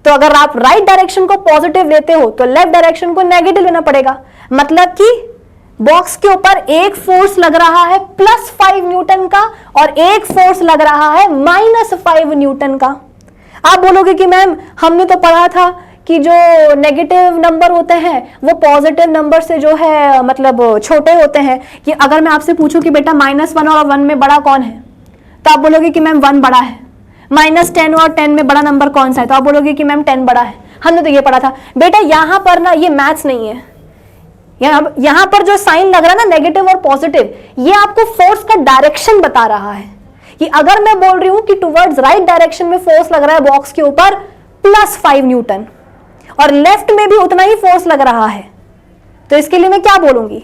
तो अगर आप राइट डायरेक्शन को पॉजिटिव लेते हो तो लेफ्ट डायरेक्शन को नेगेटिव लेना पड़ेगा। मतलब कि बॉक्स के ऊपर एक फोर्स लग रहा है +5 न्यूटन का और एक फोर्स लग रहा है -5 न्यूटन का। आप बोलोगे कि मैम हमने तो पढ़ा था कि जो नेगेटिव नंबर होते हैं वो पॉजिटिव नंबर से जो है मतलब छोटे होते हैं। कि अगर मैं आपसे पूछूं कि बेटा -1 और 1 में बड़ा कौन है तो आप बोलोगे कि मैम 1 बड़ा है। -10 और 10 में बड़ा नंबर कौन सा है तो आप बोलोगे कि मैम 10 बड़ा है। हमने तो ये पढ़ा था। बेटा यहां पर ना ये मैथ्स नहीं है, यहां पर जो साइन लग रहा है ना नेगेटिव और पॉजिटिव, ये आपको फोर्स का डायरेक्शन बता रहा है। कि अगर मैं बोल रही हूं कि टुवर्ड्स राइट डायरेक्शन में फोर्स लग रहा है बॉक्स के ऊपर +5 न्यूटन और लेफ्ट में भी उतना ही फोर्स लग रहा है, तो इसके लिए मैं क्या बोलूंगी?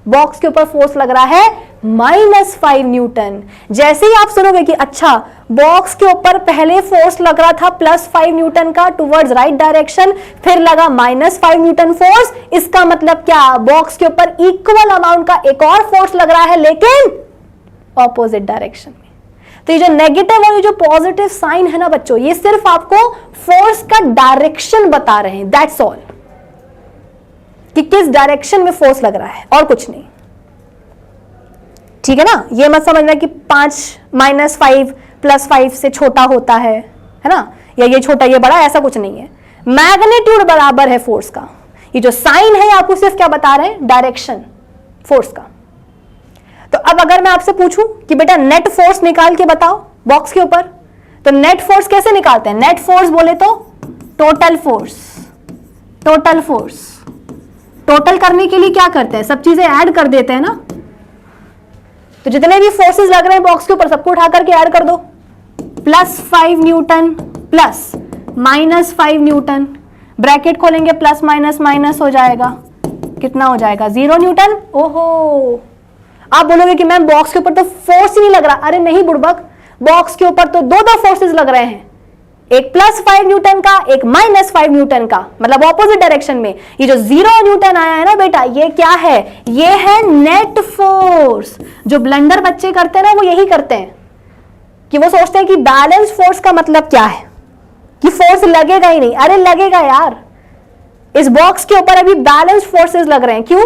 बॉक्स के ऊपर फोर्स लग रहा है -5 न्यूटन। जैसे ही आप सुनोगे कि अच्छा बॉक्स के ऊपर पहले फोर्स लग रहा था +5 न्यूटन का टुवर्ड्स राइट डायरेक्शन, फिर लगा -5 न्यूटन फोर्स, इसका मतलब क्या? बॉक्स के ऊपर इक्वल अमाउंट का एक और फोर्स लग रहा है लेकिन ऑपोजिट डायरेक्शन में। तो ये जो नेगेटिव और ये जो पॉजिटिव साइन है ना बच्चों, ये सिर्फ आपको फोर्स का डायरेक्शन बता रहे हैं, दैट्स ऑल। कि किस डायरेक्शन में फोर्स लग रहा है और कुछ नहीं। ठीक है ना, ये मत समझना कि 5 - 5 + 5 से छोटा होता है ना, या ये छोटा ये बड़ा, ऐसा कुछ नहीं है। मैग्नीट्यूड बराबर है फोर्स का। ये जो साइन है आपको सिर्फ क्या बता रहे हैं, डायरेक्शन फोर्स का। तो अब अगर मैं आपसे पूछूं कि बेटा नेट फोर्स निकाल के बताओ बॉक्स के ऊपर, तो नेट फोर्स कैसे निकालते हैं? नेट फोर्स बोले तो total force. Total force total करने के लिए क्या करते हैं, सब चीजें ऐड कर देते हैं ना। तो जितने भी फोर्सेस लग रहे हैं बॉक्स के ऊपर सबको उठा करके ऐड कर दो। +5 न्यूटन प्लस -5 न्यूटन, ब्रैकेट खोलेंगे, प्लस माइनस माइनस हो जाएगा, कितना हो जाएगा, 0 न्यूटन। ओहो, आप बोलोगे कि मैम बॉक्स के ऊपर तो फोर्स ही नहीं लग रहा। अरे नहीं बुड़बक, बॉक्स के ऊपर तो दो फोर्सेस लग रहे हैं, एक +5 न्यूटन का, एक -5 न्यूटन का, मतलब ऑपोजिट डायरेक्शन में। ये जो 0 न्यूटन आया है ना बेटा, ये क्या है, ये है नेट फोर्स। जो ब्लंडर बच्चे करते हैं ना, वो यही करते हैं कि वो सोचते हैं कि बैलेंस फोर्स का मतलब क्या है, कि फोर्स लगेगा ही नहीं। अरे लगेगा यार, इस बॉक्स के ऊपर अभी बैलेंस फोर्सेस लग रहे हैं। क्यों?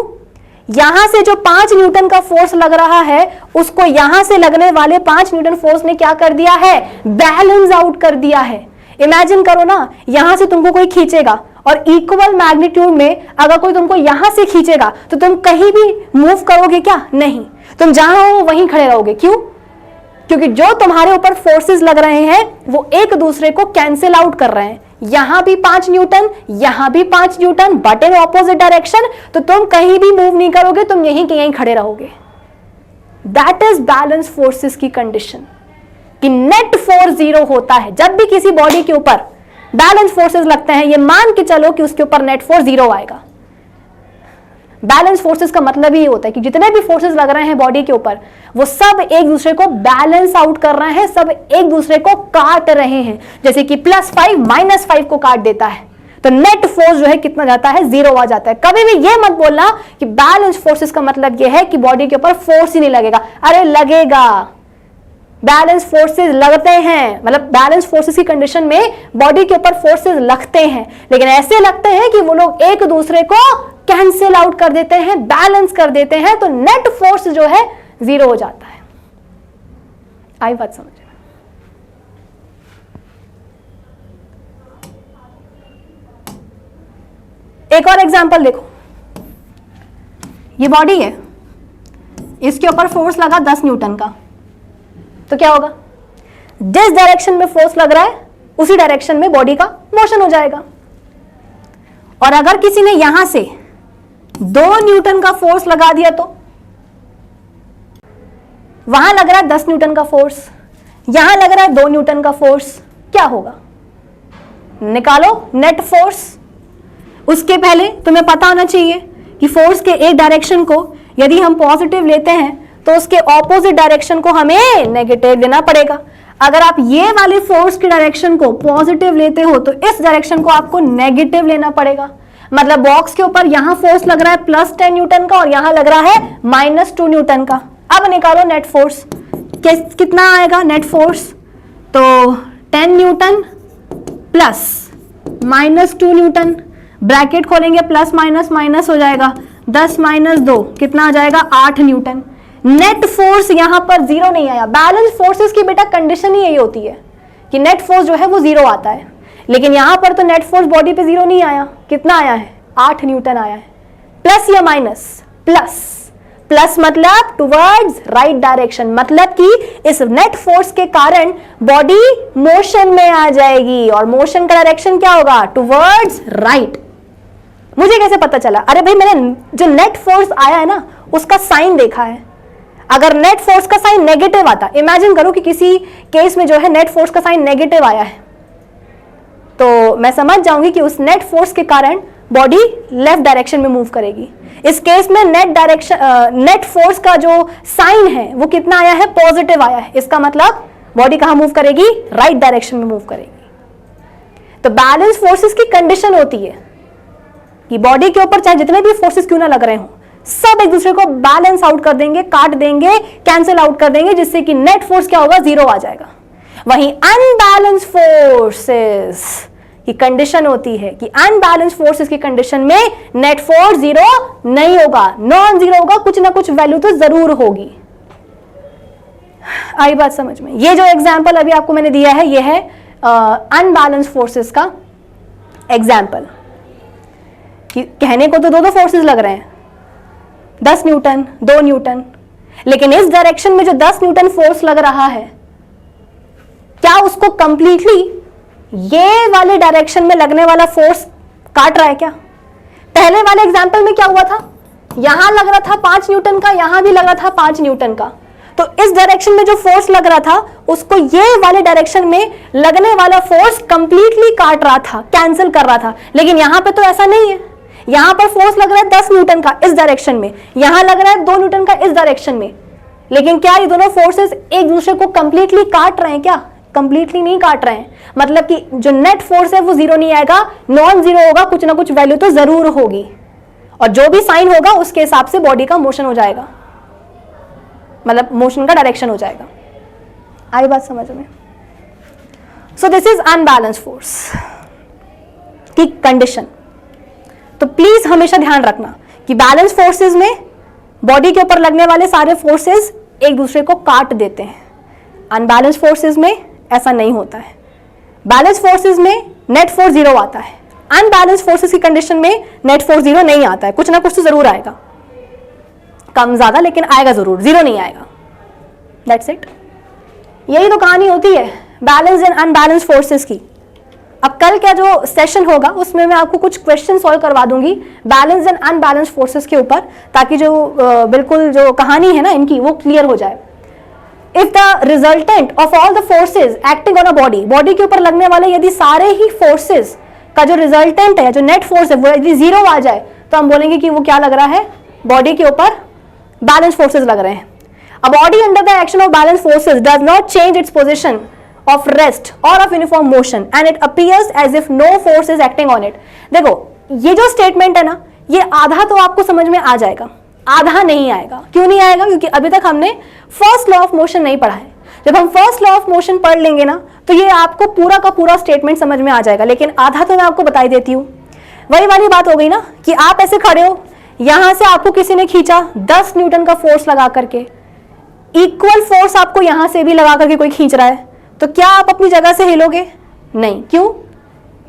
यहां से जो 5 न्यूटन का फोर्स लग रहा है, उसको यहां से लगने वाले 5 न्यूटन फोर्स ने क्या कर दिया है, बैलेंस आउट कर दिया है। इमेजिन करो ना, यहां से तुमको कोई खींचेगा और इक्वल मैग्नीट्यूड में अगर कोई तुमको यहां से खींचेगा तो तुम कहीं भी मूव करोगे क्या? नहीं, तुम जहां हो वहीं खड़े रहोगे। क्यों? क्योंकि जो तुम्हारे ऊपर फोर्सेस लग रहे हैं वो एक दूसरे को कैंसिल आउट कर रहे हैं। यहां भी 5 न्यूटन, यहां भी 5 Newton, but in opposite direction, तो तुम कहीं भी मूव नहीं करोगे, तुम यहीं के यहीं खड़े रहोगे। दैट इज बैलेंस फोर्सेस की कंडीशन, कि नेट फोर्स 0 होता है जब भी किसी बॉडी के ऊपर बैलेंस फोर्सेस लगते हैं। ये मान के चलो कि उसके ऊपर नेट फोर्स 0 आएगा। बैलेंस फोर्सेस का मतलब ही होता है कि जितने भी फोर्सेस लग रहे हैं बॉडी के ऊपर, वो सब एक दूसरे को बैलेंस आउट कर रहे हैं, सब एक दूसरे को काट रहे हैं। जैसे कि +5 -5 को काट देता है, तो नेट फोर्स जो है कितना जाता है, 0 आ जाता है। कभी भी ये मत बोलना कि बैलेंस फोर्सेस का मतलब ये है कि बॉडी के ऊपर फोर्स ही नहीं लगेगा। अरे लगेगा, बैलेंस फोर्सेस लगते हैं, मतलब बैलेंस फोर्सेस की कंडीशन में बॉडी के ऊपर फोर्सेस लगते हैं, लेकिन ऐसे लगते हैं कि वो लोग एक दूसरे को कैंसिल आउट कर देते हैं, बैलेंस कर देते हैं, तो नेट फोर्स जो है 0 हो जाता है। आई बात समझ में? एक और एग्जांपल देखो, ये बॉडी है, इसके ऊपर फोर्स लगा 10 न्यूटन का, तो क्या होगा, जिस डायरेक्शन में फोर्स लग रहा है उसी डायरेक्शन में बॉडी का मोशन हो जाएगा। और अगर किसी ने यहां से 2 न्यूटन का फोर्स लगा दिया तो वहां लग रहा है 10 न्यूटन का फोर्स, यहां लग रहा है 2 न्यूटन का फोर्स, क्या होगा, निकालो नेट फोर्स। उसके पहले तुम्हें पता होना चाहिए कि फोर्स के एक डायरेक्शन को यदि हम पॉजिटिव लेते हैं तो उसके ऑपोजिट डायरेक्शन को हमें नेगेटिव लेना पड़ेगा। अगर आप ये वाले फोर्स की डायरेक्शन को पॉजिटिव लेते हो तो इस डायरेक्शन को आपको नेगेटिव लेना पड़ेगा। मतलब बॉक्स के ऊपर यहां फोर्स लग रहा है +10 न्यूटन का और यहां लग रहा है -2 न्यूटन का। अब निकालो नेट फोर्स, कितना आएगा नेट फोर्स, तो 10 न्यूटन प्लस -2 न्यूटन, ब्रैकेट खोलेंगे, प्लस माइनस माइनस हो जाएगा, 10 - 2 कितना आ जाएगा, 8 न्यूटन। नेट फोर्स यहां पर 0 नहीं आया। बैलेंस फोर्सेस की बेटा कंडीशन ही यही होती है कि नेट फोर्स जो है वो 0 आता है, लेकिन यहां पर तो नेट फोर्स बॉडी पे 0 नहीं आया। कितना आया है, 8 न्यूटन आया है। प्लस या माइनस, प्लस, प्लस मतलब टुवर्ड्स राइट डायरेक्शन, मतलब कि इस नेट फोर्स के कारण बॉडी मोशन में आ जाएगी और मोशन का डायरेक्शन क्या होगा, टुवर्ड्स राइट। मुझे कैसे पता चला, अरे भाई मैंने जो नेट फोर्स आया है ना उसका साइन देखा है। अगर नेट फोर्स का साइन नेगेटिव आता, इमेजिन करो कि किसी केस में जो है नेट फोर्स का साइन नेगेटिव आया है, तो मैं समझ जाऊंगी कि उस नेट फोर्स के कारण बॉडी लेफ्ट डायरेक्शन में मूव करेगी। इस केस में नेट फोर्स का जो साइन है वो कितना आया है, पॉजिटिव आया है। इसका मतलब बॉडी कहां मूव करेगी, राइट डायरेक्शन में मूव करेगी। तो बैलेंस फोर्सेस की कंडीशन होती है कि बॉडी के ऊपर चाहे जितने भी फोर्सेस क्यों ना लग रहे हो, सब एक दूसरे को बैलेंस आउट कर देंगे, काट देंगे, कैंसिल आउट कर देंगे, जिससे कि नेट फोर्स क्या होगा, 0 आ जाएगा। वहीं अनबैलेंस फोर्सेस, की कंडीशन होती है कि अनबैलेंस फोर्सेस की कंडीशन में नेट फोर्स जीरो नहीं होगा, नॉन जीरो होगा, कुछ ना कुछ वैल्यू तो जरूर होगी। आई बात समझ में? ये जो एग्जाम्पल अभी आपको मैंने दिया है ये है अनबैलेंस फोर्सेस का एग्जाम्पल। कहने को तो दो फोर्सेस लग रहे हैं, 10 न्यूटन 2 न्यूटन, लेकिन इस डायरेक्शन में जो 10 न्यूटन फोर्स लग रहा है क्या उसको कंप्लीटली ये वाले डायरेक्शन में लगने वाला फोर्स काट रहा है क्या? पहले वाले एग्जाम्पल में क्या हुआ था, यहां लग रहा था 5 न्यूटन का, यहां भी लग रहा था 5 न्यूटन का, तो इस डायरेक्शन में जो फोर्स लग रहा था उसको ये वाले डायरेक्शन में लगने वाला फोर्स कंप्लीटली काट रहा था, कैंसिल कर रहा था। लेकिन यहां पे तो ऐसा नहीं है, यहां पर फोर्स लग रहा है 10 न्यूटन का इस डायरेक्शन में, यहां लग रहा है 2 न्यूटन का इस डायरेक्शन में, लेकिन क्या ये दोनों फोर्सेस एक दूसरे को कंप्लीटली काट रहे हैं क्या? कंप्लीटली नहीं काट रहे हैं। मतलब कि जो नेट फोर्स है वो जीरो नहीं आएगा, नॉन जीरो होगा, कुछ ना कुछ वैल्यू तो जरूर होगी, और जो भी साइन होगा उसके हिसाब से बॉडी का मोशन हो जाएगा, मतलब मोशन का डायरेक्शन हो जाएगा। आई बात समझ में? So this is unbalance force की कंडीशन। तो प्लीज हमेशा ध्यान रखना कि बैलेंस फोर्सेस में बॉडी के ऊपर लगने वाले सारे फोर्सेस एक दूसरे को काट देते हैं, अनबैलेंस फोर्सेस में ऐसा नहीं होता है। बैलेंस फोर्सेस में नेट फोर्स जीरो आता है, अनबैलेंस फोर्सेस की कंडीशन में नेट फोर्स जीरो नहीं आता है, कुछ ना कुछ तो जरूर आएगा, कम ज्यादा, लेकिन आएगा जरूर, जीरो नहीं आएगा। That's it. यही तो कहानी होती है बैलेंस एंड अनबैलेंस फोर्सेस की। अब कल का जो सेशन होगा उसमें मैं आपको कुछ क्वेश्चन सॉल्व करवा दूंगी बैलेंस एंड अनबैलेंस फोर्सेस के ऊपर, ताकि जो बिल्कुल जो कहानी है ना इनकी वो क्लियर हो जाए। If the resultant of all the forces acting on a body, body के ऊपर लगने वाले यदि सारे ही फोर्सेस का जो रिजल्टेंट है, जो नेट फोर्स है, वो यदि जीरो आ जाए तो हम बोलेंगे कि वो क्या लग रहा है, बॉडी के ऊपर बैलेंस फोर्सेस लग रहे हैं। A body under the action of balance forces does not change its position of rest or of uniform motion and it appears as if no force is acting on it। देखो ये जो statement है ना, ये आधा तो आपको समझ में आ जाएगा, आधा नहीं आएगा। क्यों नहीं आएगा? क्योंकि अभी तक हमने फर्स्ट लॉ ऑफ मोशन नहीं पढ़ा है। जब हम फर्स्ट लॉ ऑफ मोशन पढ़ लेंगे ना तो ये आपको पूरा का पूरा स्टेटमेंट समझ में आ जाएगा, लेकिन आधा तो मैं आपको बता ही देती हूँ। वही वाली बात हो गई ना कि आप ऐसे खड़े हो, यहां से आपको किसी ने खींचा 10 न्यूटन का फोर्स लगा करके, इक्वल फोर्स आपको यहां से भी लगा करके कोई खींच रहा है, तो क्या आप अपनी जगह से हिलोगे? नहीं। क्यों?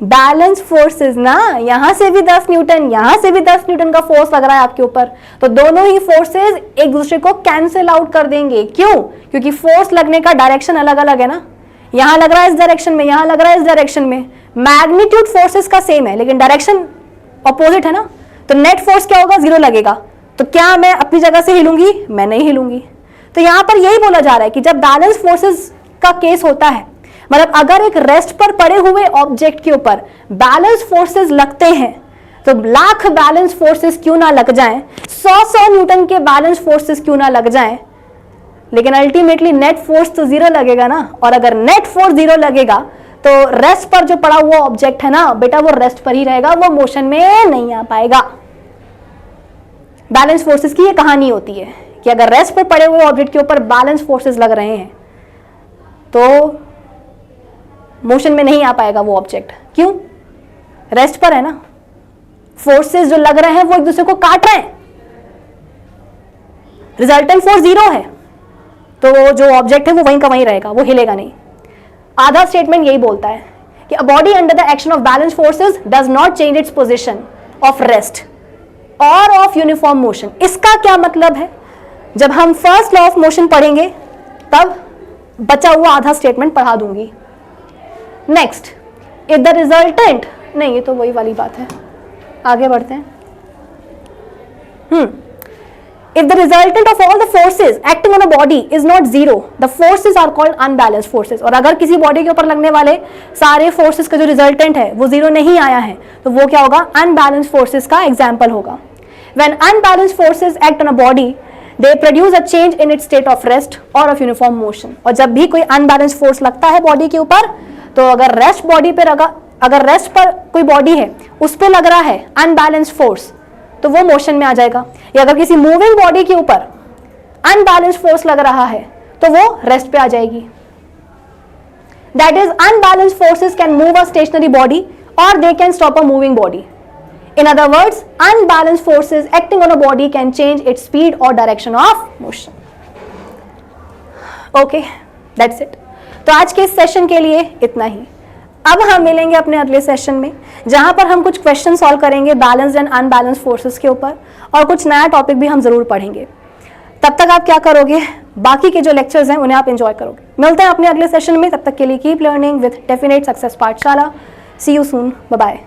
बैलेंस फोर्सेस ना, यहां से भी 10 न्यूटन, यहां से भी 10 न्यूटन का फोर्स लग रहा है आपके ऊपर, तो दोनों ही फोर्सेस एक दूसरे को कैंसिल आउट कर देंगे। क्यों? क्योंकि फोर्स लगने का डायरेक्शन अलग अलग है ना, यहां लग रहा है इस डायरेक्शन में, यहां लग रहा है इस डायरेक्शन में, मैग्नीट्यूड फोर्सेस का सेम है लेकिन डायरेक्शन ऑपोजिट है ना, तो नेट फोर्स क्या होगा? जीरो लगेगा। तो क्या मैं अपनी जगह से हिलूंगी? मैं नहीं हिलूंगी। तो यहां पर यही बोला जा रहा है कि जब बैलेंस फोर्सेस का केस होता है, मतलब अगर एक रेस्ट पर पड़े हुए ऑब्जेक्ट के ऊपर बैलेंस फोर्सेस लगते हैं, तो लाख बैलेंस फोर्सेस क्यों ना लग जाएं, 100 न्यूटन के बैलेंस फोर्सेस क्यों ना लग जाएं, लेकिन अल्टीमेटली नेट फोर्स तो जीरो लगेगा ना। और अगर नेट फोर्स जीरो लगेगा तो रेस्ट पर जो पड़ा हुआ ऑब्जेक्ट है ना बेटा, वो रेस्ट पर ही रहेगा, वो मोशन में नहीं आ पाएगा। बैलेंस फोर्सेस की ये कहानी होती है कि अगर रेस्ट पर पड़े हुए ऑब्जेक्ट के ऊपर बैलेंस फोर्सेस लग रहे हैं तो मोशन में नहीं आ पाएगा वो ऑब्जेक्ट। क्यों? रेस्ट पर है ना, फोर्सेस जो लग रहे हैं वो एक दूसरे को काट रहे हैं, रिजल्टेंट फोर्स जीरो है, तो जो ऑब्जेक्ट है वो वहीं का वहीं रहेगा, वो हिलेगा नहीं। आधा स्टेटमेंट यही बोलता है कि a body under the action of balance forces does not change its position of rest और ऑफ यूनिफॉर्म मोशन। इसका क्या मतलब है? जब हम फर्स्ट लॉ ऑफ मोशन पढ़ेंगे तब बचा हुआ आधा स्टेटमेंट पढ़ा दूंगी। नेक्स्ट, इफ द रिजल्टेंट, नहीं ये तो वही वाली बात है, आगे बढ़ते हैं। If the resultant of all the forces acting on a body is not zero, the forces are called unbalanced forces। और अगर किसी बॉडी के ऊपर लगने वाले सारे फोर्सेस का जो रिजल्टेंट है वो जीरो नहीं आया है तो वो क्या होगा? अनबैलेंस्ड फोर्सेस का एग्जाम्पल होगा। When unbalanced forces act on a body, they produce a change in its state of rest or of uniform motion। और जब भी कोई अनबैलेंस्ड फोर्स लगता है बॉडी के ऊपर, तो अगर रेस्ट बॉडी पर अगर रेस्ट पर कोई बॉडी है उस पर लग रहा है अनबैलेंस्ड फोर्स तो वो मोशन में आ जाएगा, या अगर किसी मूविंग बॉडी के ऊपर अनबैलेंस्ड फोर्स लग रहा है तो वो रेस्ट पे आ जाएगी। That is unbalanced forces can move a stationary body or they can stop a moving body. In other words, unbalanced forces acting on a body can change its speed or direction of motion. Okay, that's it. तो आज के इस session के लिए इतना ही. अब हम मिलेंगे अपने अगले सेशन में, जहां पर हम कुछ क्वेश्चन सॉल्व करेंगे बैलेंस्ड एंड अनबैलेंस्ड फोर्सेस के ऊपर, और कुछ नया टॉपिक भी हम जरूर पढ़ेंगे. तब तक आप क्या करोगे, बाकी के जो लेक्चर्स हैं उन्हें आप एंजॉय करोगे. मिलते हैं अपने अगले सेशन में, तब तक के लिए keep learning with definite success पाठशाला. सी यू सून, बाय बाय.